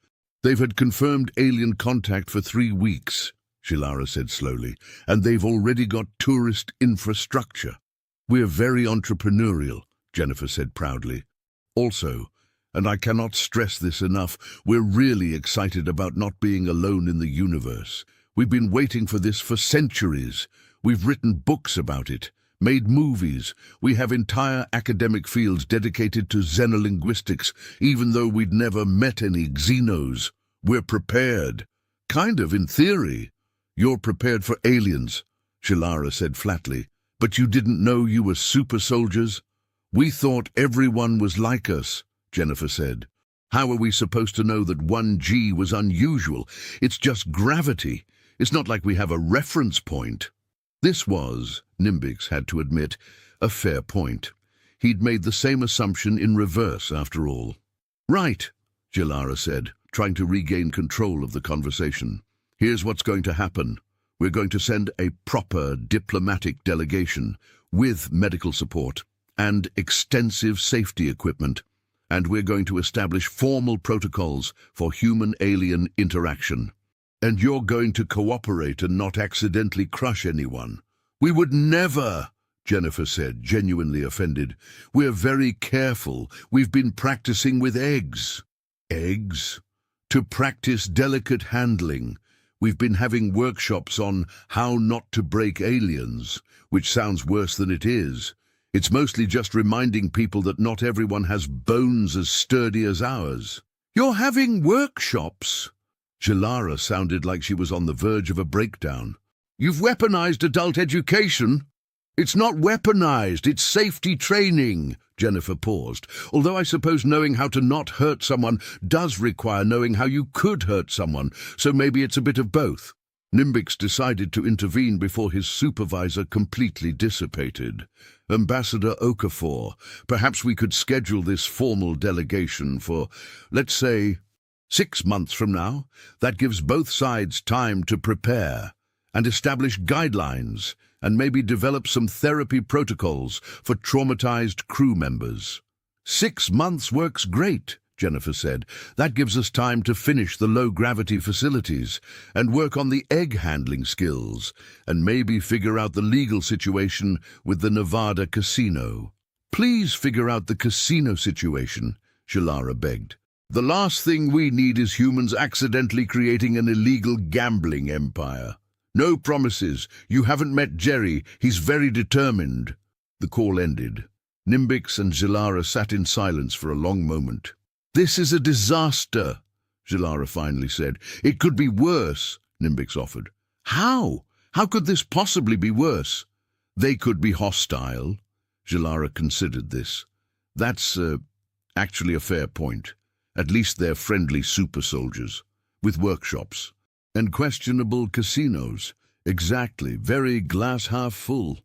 They've had confirmed alien contact for 3 weeks, Jalara said slowly, and they've already got tourist infrastructure. We're very entrepreneurial, Jennifer said proudly. Also, and I cannot stress this enough, we're really excited about not being alone in the universe. We've been waiting for this for centuries. We've written books about it. Made movies. We have entire academic fields dedicated to xenolinguistics, even though we'd never met any xenos. We're prepared. Kind of, in theory. You're prepared for aliens, Jalara said flatly. But you didn't know you were super soldiers? We thought everyone was like us, Jennifer said. How are we supposed to know that 1G was unusual? It's just gravity. It's not like we have a reference point. This was, Nimbix had to admit, a fair point. He'd made the same assumption in reverse, after all. Right, Jalara said, trying to regain control of the conversation. Here's what's going to happen. We're going to send a proper diplomatic delegation with medical support and extensive safety equipment, and we're going to establish formal protocols for human-alien interaction. And you're going to cooperate and not accidentally crush anyone. We would never, Jennifer said, genuinely offended. We're very careful. We've been practicing with eggs. Eggs? To practice delicate handling. We've been having workshops on how not to break aliens, which sounds worse than it is. It's mostly just reminding people that not everyone has bones as sturdy as ours. You're having workshops? Jalara sounded like she was on the verge of a breakdown. You've weaponized adult education? It's not weaponized, it's safety training. Jennifer paused. Although I suppose knowing how to not hurt someone does require knowing how you could hurt someone, so maybe it's a bit of both. Nimbix decided to intervene before his supervisor completely dissipated. Ambassador Okafor, perhaps we could schedule this formal delegation for, let's say, 6 months from now. That gives both sides time to prepare and establish guidelines and maybe develop some therapy protocols for traumatized crew members. 6 months works great, Jennifer said. That gives us time to finish the low-gravity facilities and work on the egg-handling skills and maybe figure out the legal situation with the Nevada casino. Please figure out the casino situation, Jalara begged. The last thing we need is humans accidentally creating an illegal gambling empire. No promises. You haven't met Jerry. He's very determined. The call ended. Nimbix and Jalara sat in silence for a long moment. This is a disaster, Zilara finally said. It could be worse, Nimbix offered. How? How could this possibly be worse? They could be hostile. Zilara considered this. That's actually a fair point. At least they're friendly super soldiers, with workshops. And questionable casinos. Exactly, very glass half full.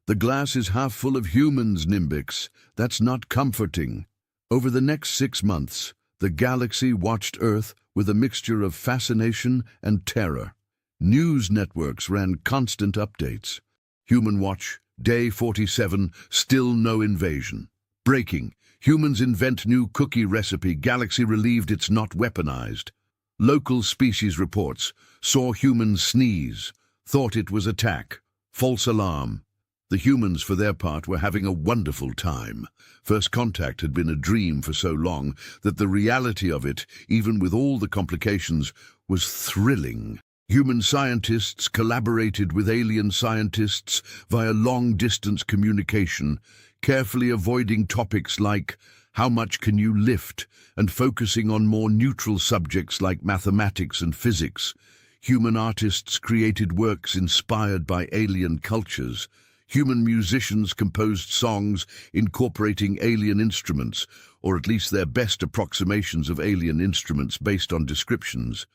The glass is half full of humans, Nimbix. That's not comforting. Over the next 6 months, the galaxy watched Earth with a mixture of fascination and terror. News networks ran constant updates. Human Watch, Day 47, still no invasion. Breaking, humans invent new cookie recipe, galaxy relieved it's not weaponized. Local species reports, saw humans sneeze, thought it was attack, false alarm. The humans, for their part, were having a wonderful time. First contact had been a dream for so long that the reality of it, even with all the complications, was thrilling. Human scientists collaborated with alien scientists via long-distance communication, carefully avoiding topics like how much can you lift and focusing on more neutral subjects like mathematics and physics. Human artists created works inspired by alien cultures. Human musicians composed songs incorporating alien instruments, or at least their best approximations of alien instruments based on descriptions.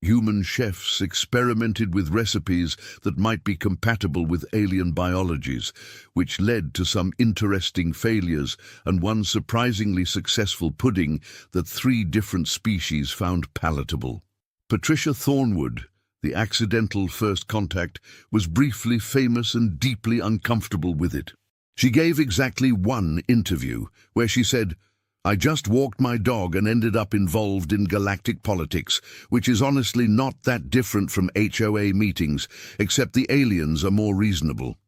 Human chefs experimented with recipes that might be compatible with alien biologies, which led to some interesting failures and one surprisingly successful pudding that 3 different species found palatable. Patricia Thornwood, the accidental first contact, was briefly famous and deeply uncomfortable with it. She gave exactly 1 interview where she said, "I just walked my dog and ended up involved in galactic politics, which is honestly not that different from HOA meetings, except the aliens are more reasonable."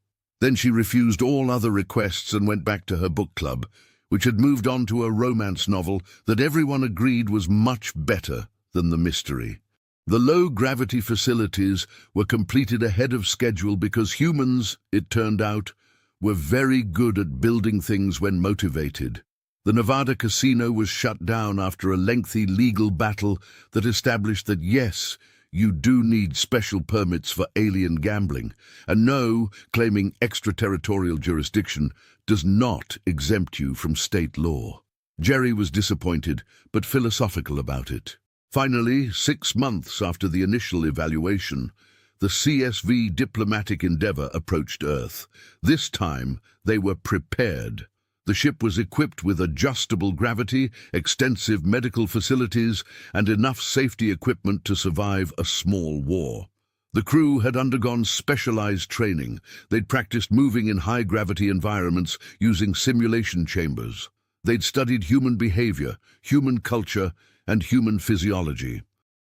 Then she refused all other requests and went back to her book club, which had moved on to a romance novel that everyone agreed was much better than the mystery. The low-gravity facilities were completed ahead of schedule because humans, it turned out, were very good at building things when motivated. The Nevada casino was shut down after a lengthy legal battle that established that yes, you do need special permits for alien gambling, and no, claiming extraterritorial jurisdiction does not exempt you from state law. Jerry was disappointed, but philosophical about it. Finally, 6 months after the initial evaluation, the CSV diplomatic endeavor approached Earth. This time, they were prepared. The ship was equipped with adjustable gravity, extensive medical facilities, and enough safety equipment to survive a small war. The crew had undergone specialized training. They'd practiced moving in high-gravity environments using simulation chambers. They'd studied human behavior, human culture, and human physiology.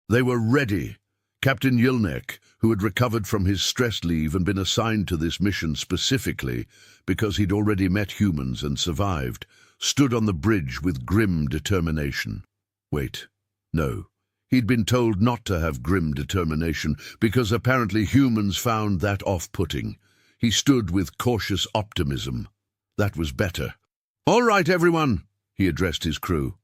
They were ready. Captain Yilnek, who had recovered from his stress leave and been assigned to this mission specifically because he'd already met humans and survived, stood on the bridge with grim determination. Wait, no. He'd been told not to have grim determination because apparently humans found that off-putting. He stood with cautious optimism. That was better. "All right, everyone," he addressed his crew.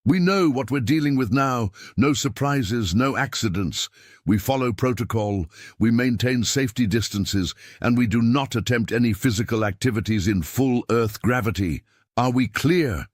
"We know what we're dealing with now. No surprises, no accidents. We follow protocol, we maintain safety distances, and we do not attempt any physical activities in full Earth gravity. Are we clear?"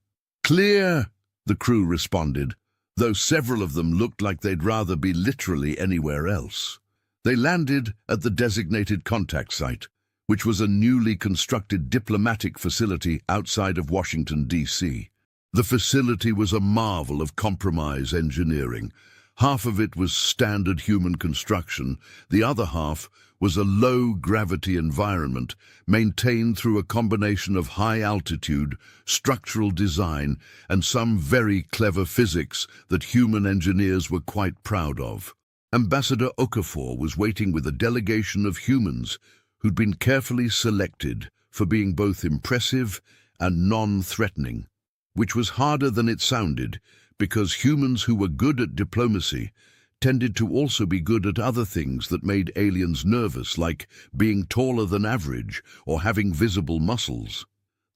"Clear," the crew responded, though several of them looked like they'd rather be literally anywhere else. They landed at the designated contact site, which was a newly constructed diplomatic facility outside of Washington, D.C. The facility was a marvel of compromise engineering. Half of it was standard human construction, the other half was a low-gravity environment maintained through a combination of high-altitude, structural design, and some very clever physics that human engineers were quite proud of. Ambassador Okafor was waiting with a delegation of humans who'd been carefully selected for being both impressive and non-threatening, which was harder than it sounded because humans who were good at diplomacy tended to also be good at other things that made aliens nervous, like being taller than average or having visible muscles.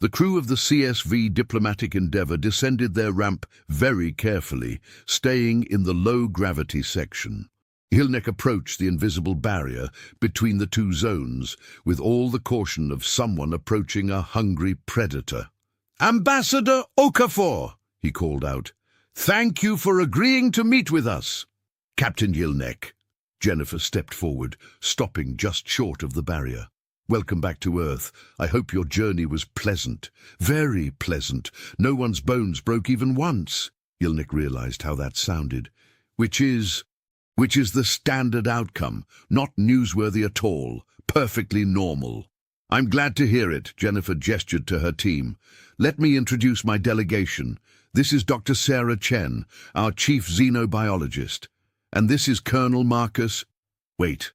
The crew of the CSV Diplomatic Endeavour descended their ramp very carefully, staying in the low-gravity section. Hilnek approached the invisible barrier between the two zones, with all the caution of someone approaching a hungry predator. "Ambassador Okafor," he called out, "thank you for agreeing to meet with us." "Captain Hilnek." Jennifer stepped forward, stopping just short of the barrier. "Welcome back to Earth. I hope your journey was pleasant. Very pleasant. No one's bones broke even once." Hilnek realized how that sounded. Which is the standard outcome, not newsworthy at all, perfectly normal. "I'm glad to hear it," Jennifer gestured to her team. "Let me introduce my delegation. This is Dr. Sarah Chen, our chief xenobiologist. And this is Colonel Marcus—" Wait.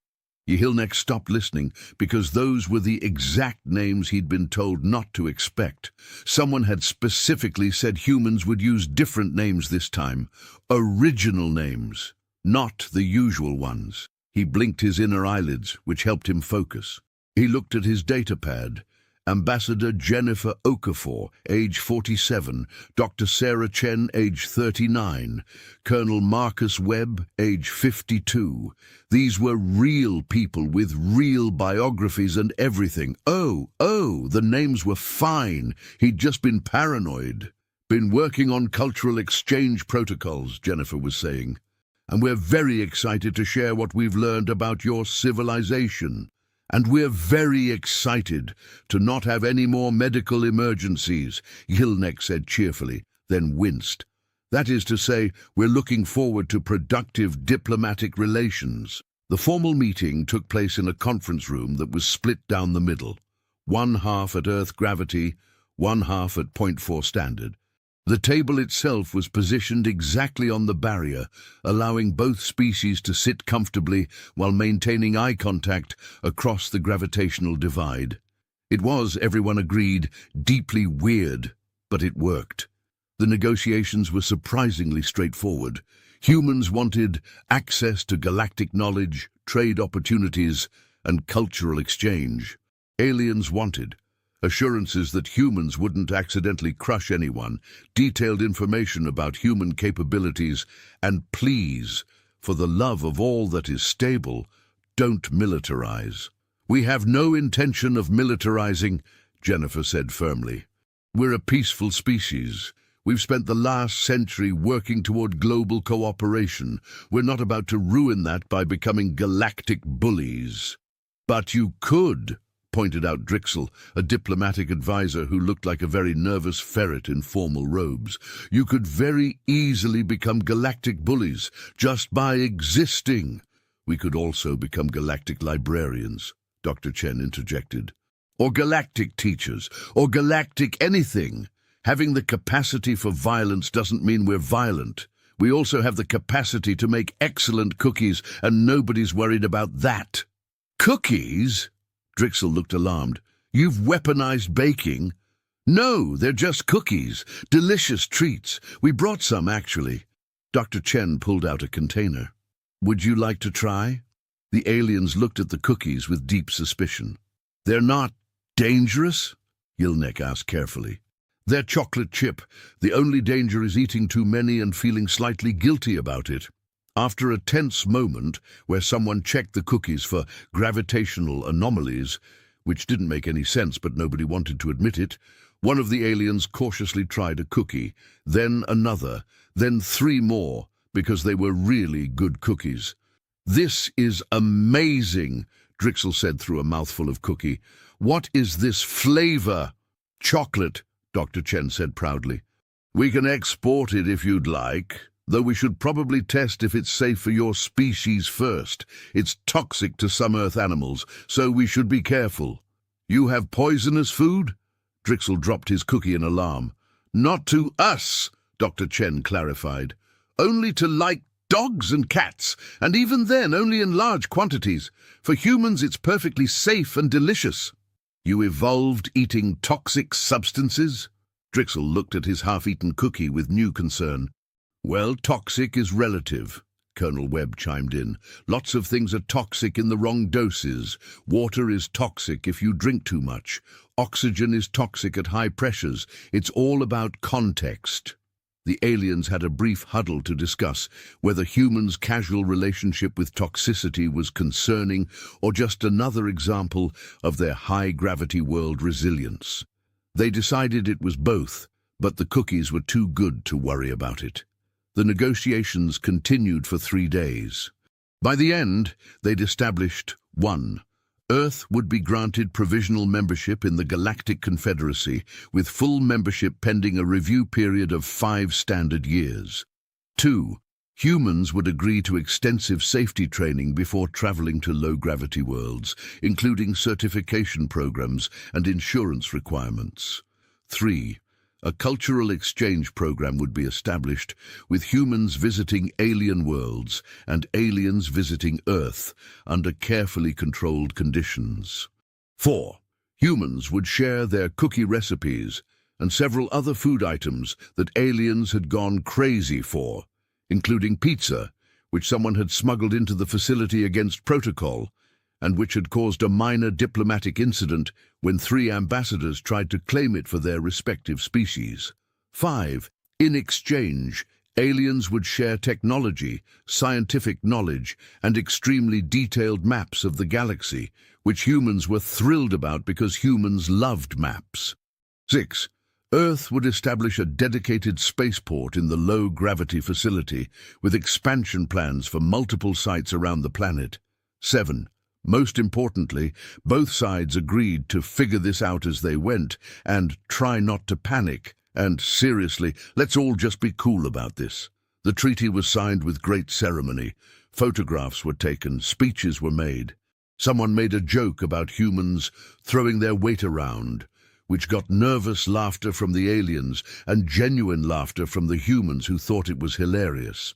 Hilnek stopped listening because those were the exact names he'd been told not to expect. Someone had specifically said humans would use different names this time. Original names. Not the usual ones. He blinked his inner eyelids, which helped him focus. He looked at his datapad. Ambassador Jennifer Okafor, age 47, Dr. Sarah Chen, age 39, Colonel Marcus Webb, age 52. These were real people with real biographies and everything. Oh, the names were fine. He'd just been paranoid. "Been working on cultural exchange protocols," Jennifer was saying. "And we're very excited to share what we've learned about your civilization. And we're very excited to not have any more medical emergencies," Hilnek said cheerfully, then winced. "That is to say, we're looking forward to productive diplomatic relations." The formal meeting took place in a conference room that was split down the middle. One half at Earth gravity, one half at Point 4 standard. The table itself was positioned exactly on the barrier, allowing both species to sit comfortably while maintaining eye contact across the gravitational divide. It was, everyone agreed, deeply weird, but it worked. The negotiations were surprisingly straightforward. Humans wanted access to galactic knowledge, trade opportunities, and cultural exchange. Aliens wanted assurances that humans wouldn't accidentally crush anyone, detailed information about human capabilities, and please, for the love of all that is stable, don't militarize. "We have no intention of militarizing," Jennifer said firmly. "We're a peaceful species. We've spent the last century working toward global cooperation. We're not about to ruin that by becoming galactic bullies." "But you could," pointed out Drixel, a diplomatic advisor who looked like a very nervous ferret in formal robes. "You could very easily become galactic bullies, just by existing." "We could also become galactic librarians," Dr. Chen interjected. "Or galactic teachers, or galactic anything. Having the capacity for violence doesn't mean we're violent. We also have the capacity to make excellent cookies, and nobody's worried about that." "Cookies?" Drixel looked alarmed. "You've weaponized baking?" "No, they're just cookies. Delicious treats. We brought some, actually." Dr. Chen pulled out a container. "Would you like to try?" The aliens looked at the cookies with deep suspicion. "They're not dangerous?" Hilnek asked carefully. "They're chocolate chip. The only danger is eating too many and feeling slightly guilty about it." After a tense moment where someone checked the cookies for gravitational anomalies, which didn't make any sense but nobody wanted to admit it, one of the aliens cautiously tried a cookie, then another, then 3 more, because they were really good cookies. "This is amazing," Drixel said through a mouthful of cookie. "What is this flavor?" "Chocolate," Dr. Chen said proudly. "We can export it if you'd like. Though we should probably test if it's safe for your species first. It's toxic to some Earth animals, so we should be careful." "You have poisonous food?" Drixel dropped his cookie in alarm. "Not to us," Dr. Chen clarified. "Only to, like, dogs and cats, and even then only in large quantities. For humans it's perfectly safe and delicious." "You evolved eating toxic substances?" Drixel looked at his half-eaten cookie with new concern. "Well, toxic is relative. Colonel Webb chimed in. Lots of things are toxic in the wrong doses. Water is toxic if you drink too much. Oxygen is toxic at high pressures. It's all about context. The aliens had a brief huddle to discuss whether humans' casual relationship with toxicity was concerning or just another example of their high-gravity world resilience. They decided it was both, but the cookies were too good to worry about it. The negotiations continued for 3 days. By the end, they'd established 1. Earth would be granted provisional membership in the Galactic Confederacy, with full membership pending a review period of 5 standard years. 2. Humans would agree to extensive safety training before traveling to low-gravity worlds, including certification programs and insurance requirements. 3. A cultural exchange program would be established, with humans visiting alien worlds and aliens visiting Earth under carefully controlled conditions. 4. Humans would share their cookie recipes and several other food items that aliens had gone crazy for, including pizza, which someone had smuggled into the facility against protocol, and which had caused a minor diplomatic incident when 3 ambassadors tried to claim it for their respective species. 5. In exchange, aliens would share technology, scientific knowledge, and extremely detailed maps of the galaxy, which humans were thrilled about because humans loved maps. 6. Earth would establish a dedicated spaceport in the low-gravity facility, with expansion plans for multiple sites around the planet. 7. Most importantly, both sides agreed to figure this out as they went and try not to panic. And seriously, let's all just be cool about this. The treaty was signed with great ceremony. Photographs were taken, speeches were made. Someone made a joke about humans throwing their weight around, which got nervous laughter from the aliens and genuine laughter from the humans who thought it was hilarious.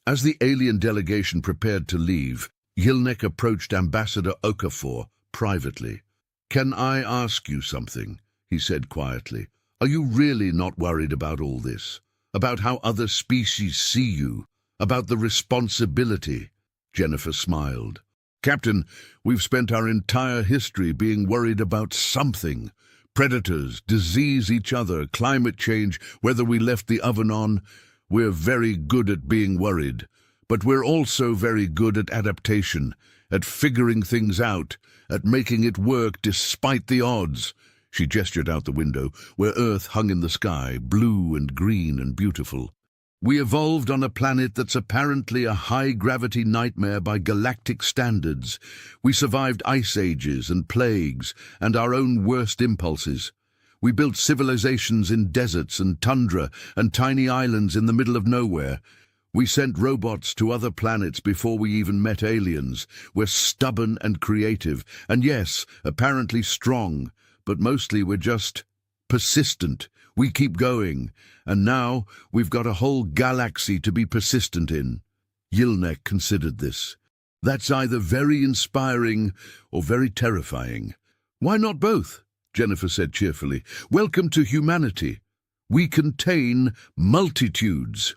As the alien delegation prepared to leave, Yilnek approached Ambassador Okafor privately. "Can I ask you something?" he said quietly. "Are you really not worried about all this? About how other species see you? About the responsibility?" Jennifer smiled. "Captain, we've spent our entire history being worried about something. Predators, disease each other, climate change, whether we left the oven on. We're very good at being worried. But we're also very good at adaptation, at figuring things out, at making it work despite the odds." She gestured out the window, where Earth hung in the sky, blue and green and beautiful. "We evolved on a planet that's apparently a high-gravity nightmare by galactic standards. We survived ice ages and plagues and our own worst impulses. We built civilizations in deserts and tundra and tiny islands in the middle of nowhere. We sent robots to other planets before we even met aliens. We're stubborn and creative, and yes, apparently strong, but mostly we're just persistent. We keep going, and now we've got a whole galaxy to be persistent in." Yilnek considered this. "That's either very inspiring or very terrifying." "Why not both?" Jennifer said cheerfully. "Welcome to humanity. We contain multitudes."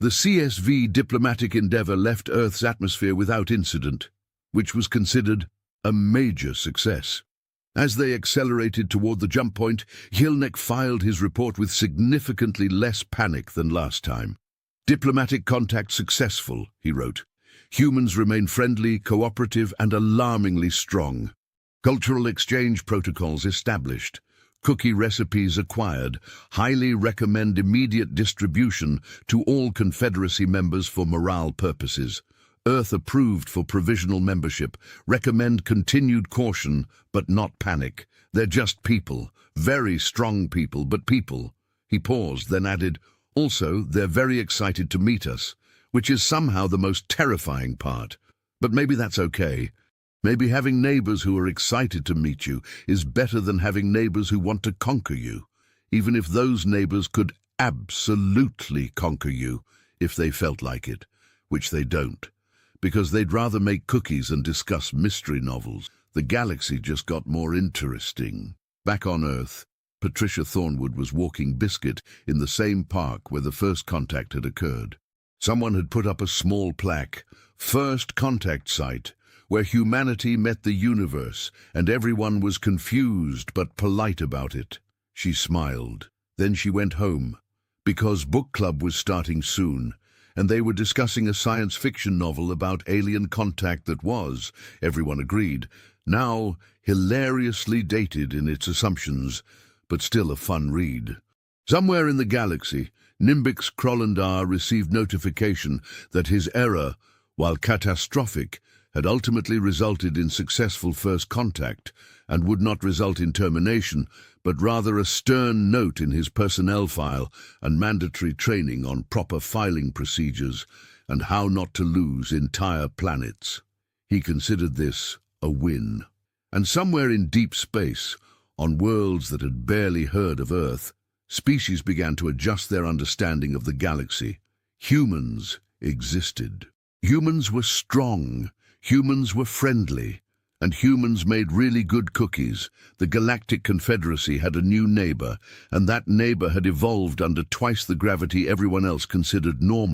The CSV diplomatic endeavor left Earth's atmosphere without incident, which was considered a major success. As they accelerated toward the jump point, Yilnek filed his report with significantly less panic than last time. "Diplomatic contact successful," he wrote. "Humans remain friendly, cooperative, and alarmingly strong. Cultural exchange protocols established. Cookie recipes acquired. Highly recommend immediate distribution to all Confederacy members for morale purposes. Earth approved for provisional membership. Recommend continued caution, but not panic. They're just people. Very strong people, but people." He paused, then added, "Also, they're very excited to meet us, which is somehow the most terrifying part. But maybe that's okay. Maybe having neighbors who are excited to meet you is better than having neighbors who want to conquer you, even if those neighbors could absolutely conquer you if they felt like it, which they don't, because they'd rather make cookies and discuss mystery novels. The galaxy just got more interesting." Back on Earth, Patricia Thornwood was walking Biscuit in the same park where the first contact had occurred. Someone had put up a small plaque, "First Contact Site," where humanity met the universe, and everyone was confused but polite about it. She smiled. Then she went home, because book club was starting soon, and they were discussing a science fiction novel about alien contact that was, everyone agreed, now hilariously dated in its assumptions, but still a fun read. Somewhere in the galaxy, Nimbix Krollandar received notification that his error, while catastrophic, had ultimately resulted in successful first contact and would not result in termination, but rather a stern note in his personnel file and mandatory training on proper filing procedures and how not to lose entire planets. He considered this a win. And somewhere in deep space, on worlds that had barely heard of Earth, species began to adjust their understanding of the galaxy. Humans existed. Humans were strong. Humans were friendly. And humans made really good cookies. The Galactic Confederacy had a new neighbor, and that neighbor had evolved under twice the gravity everyone else considered normal.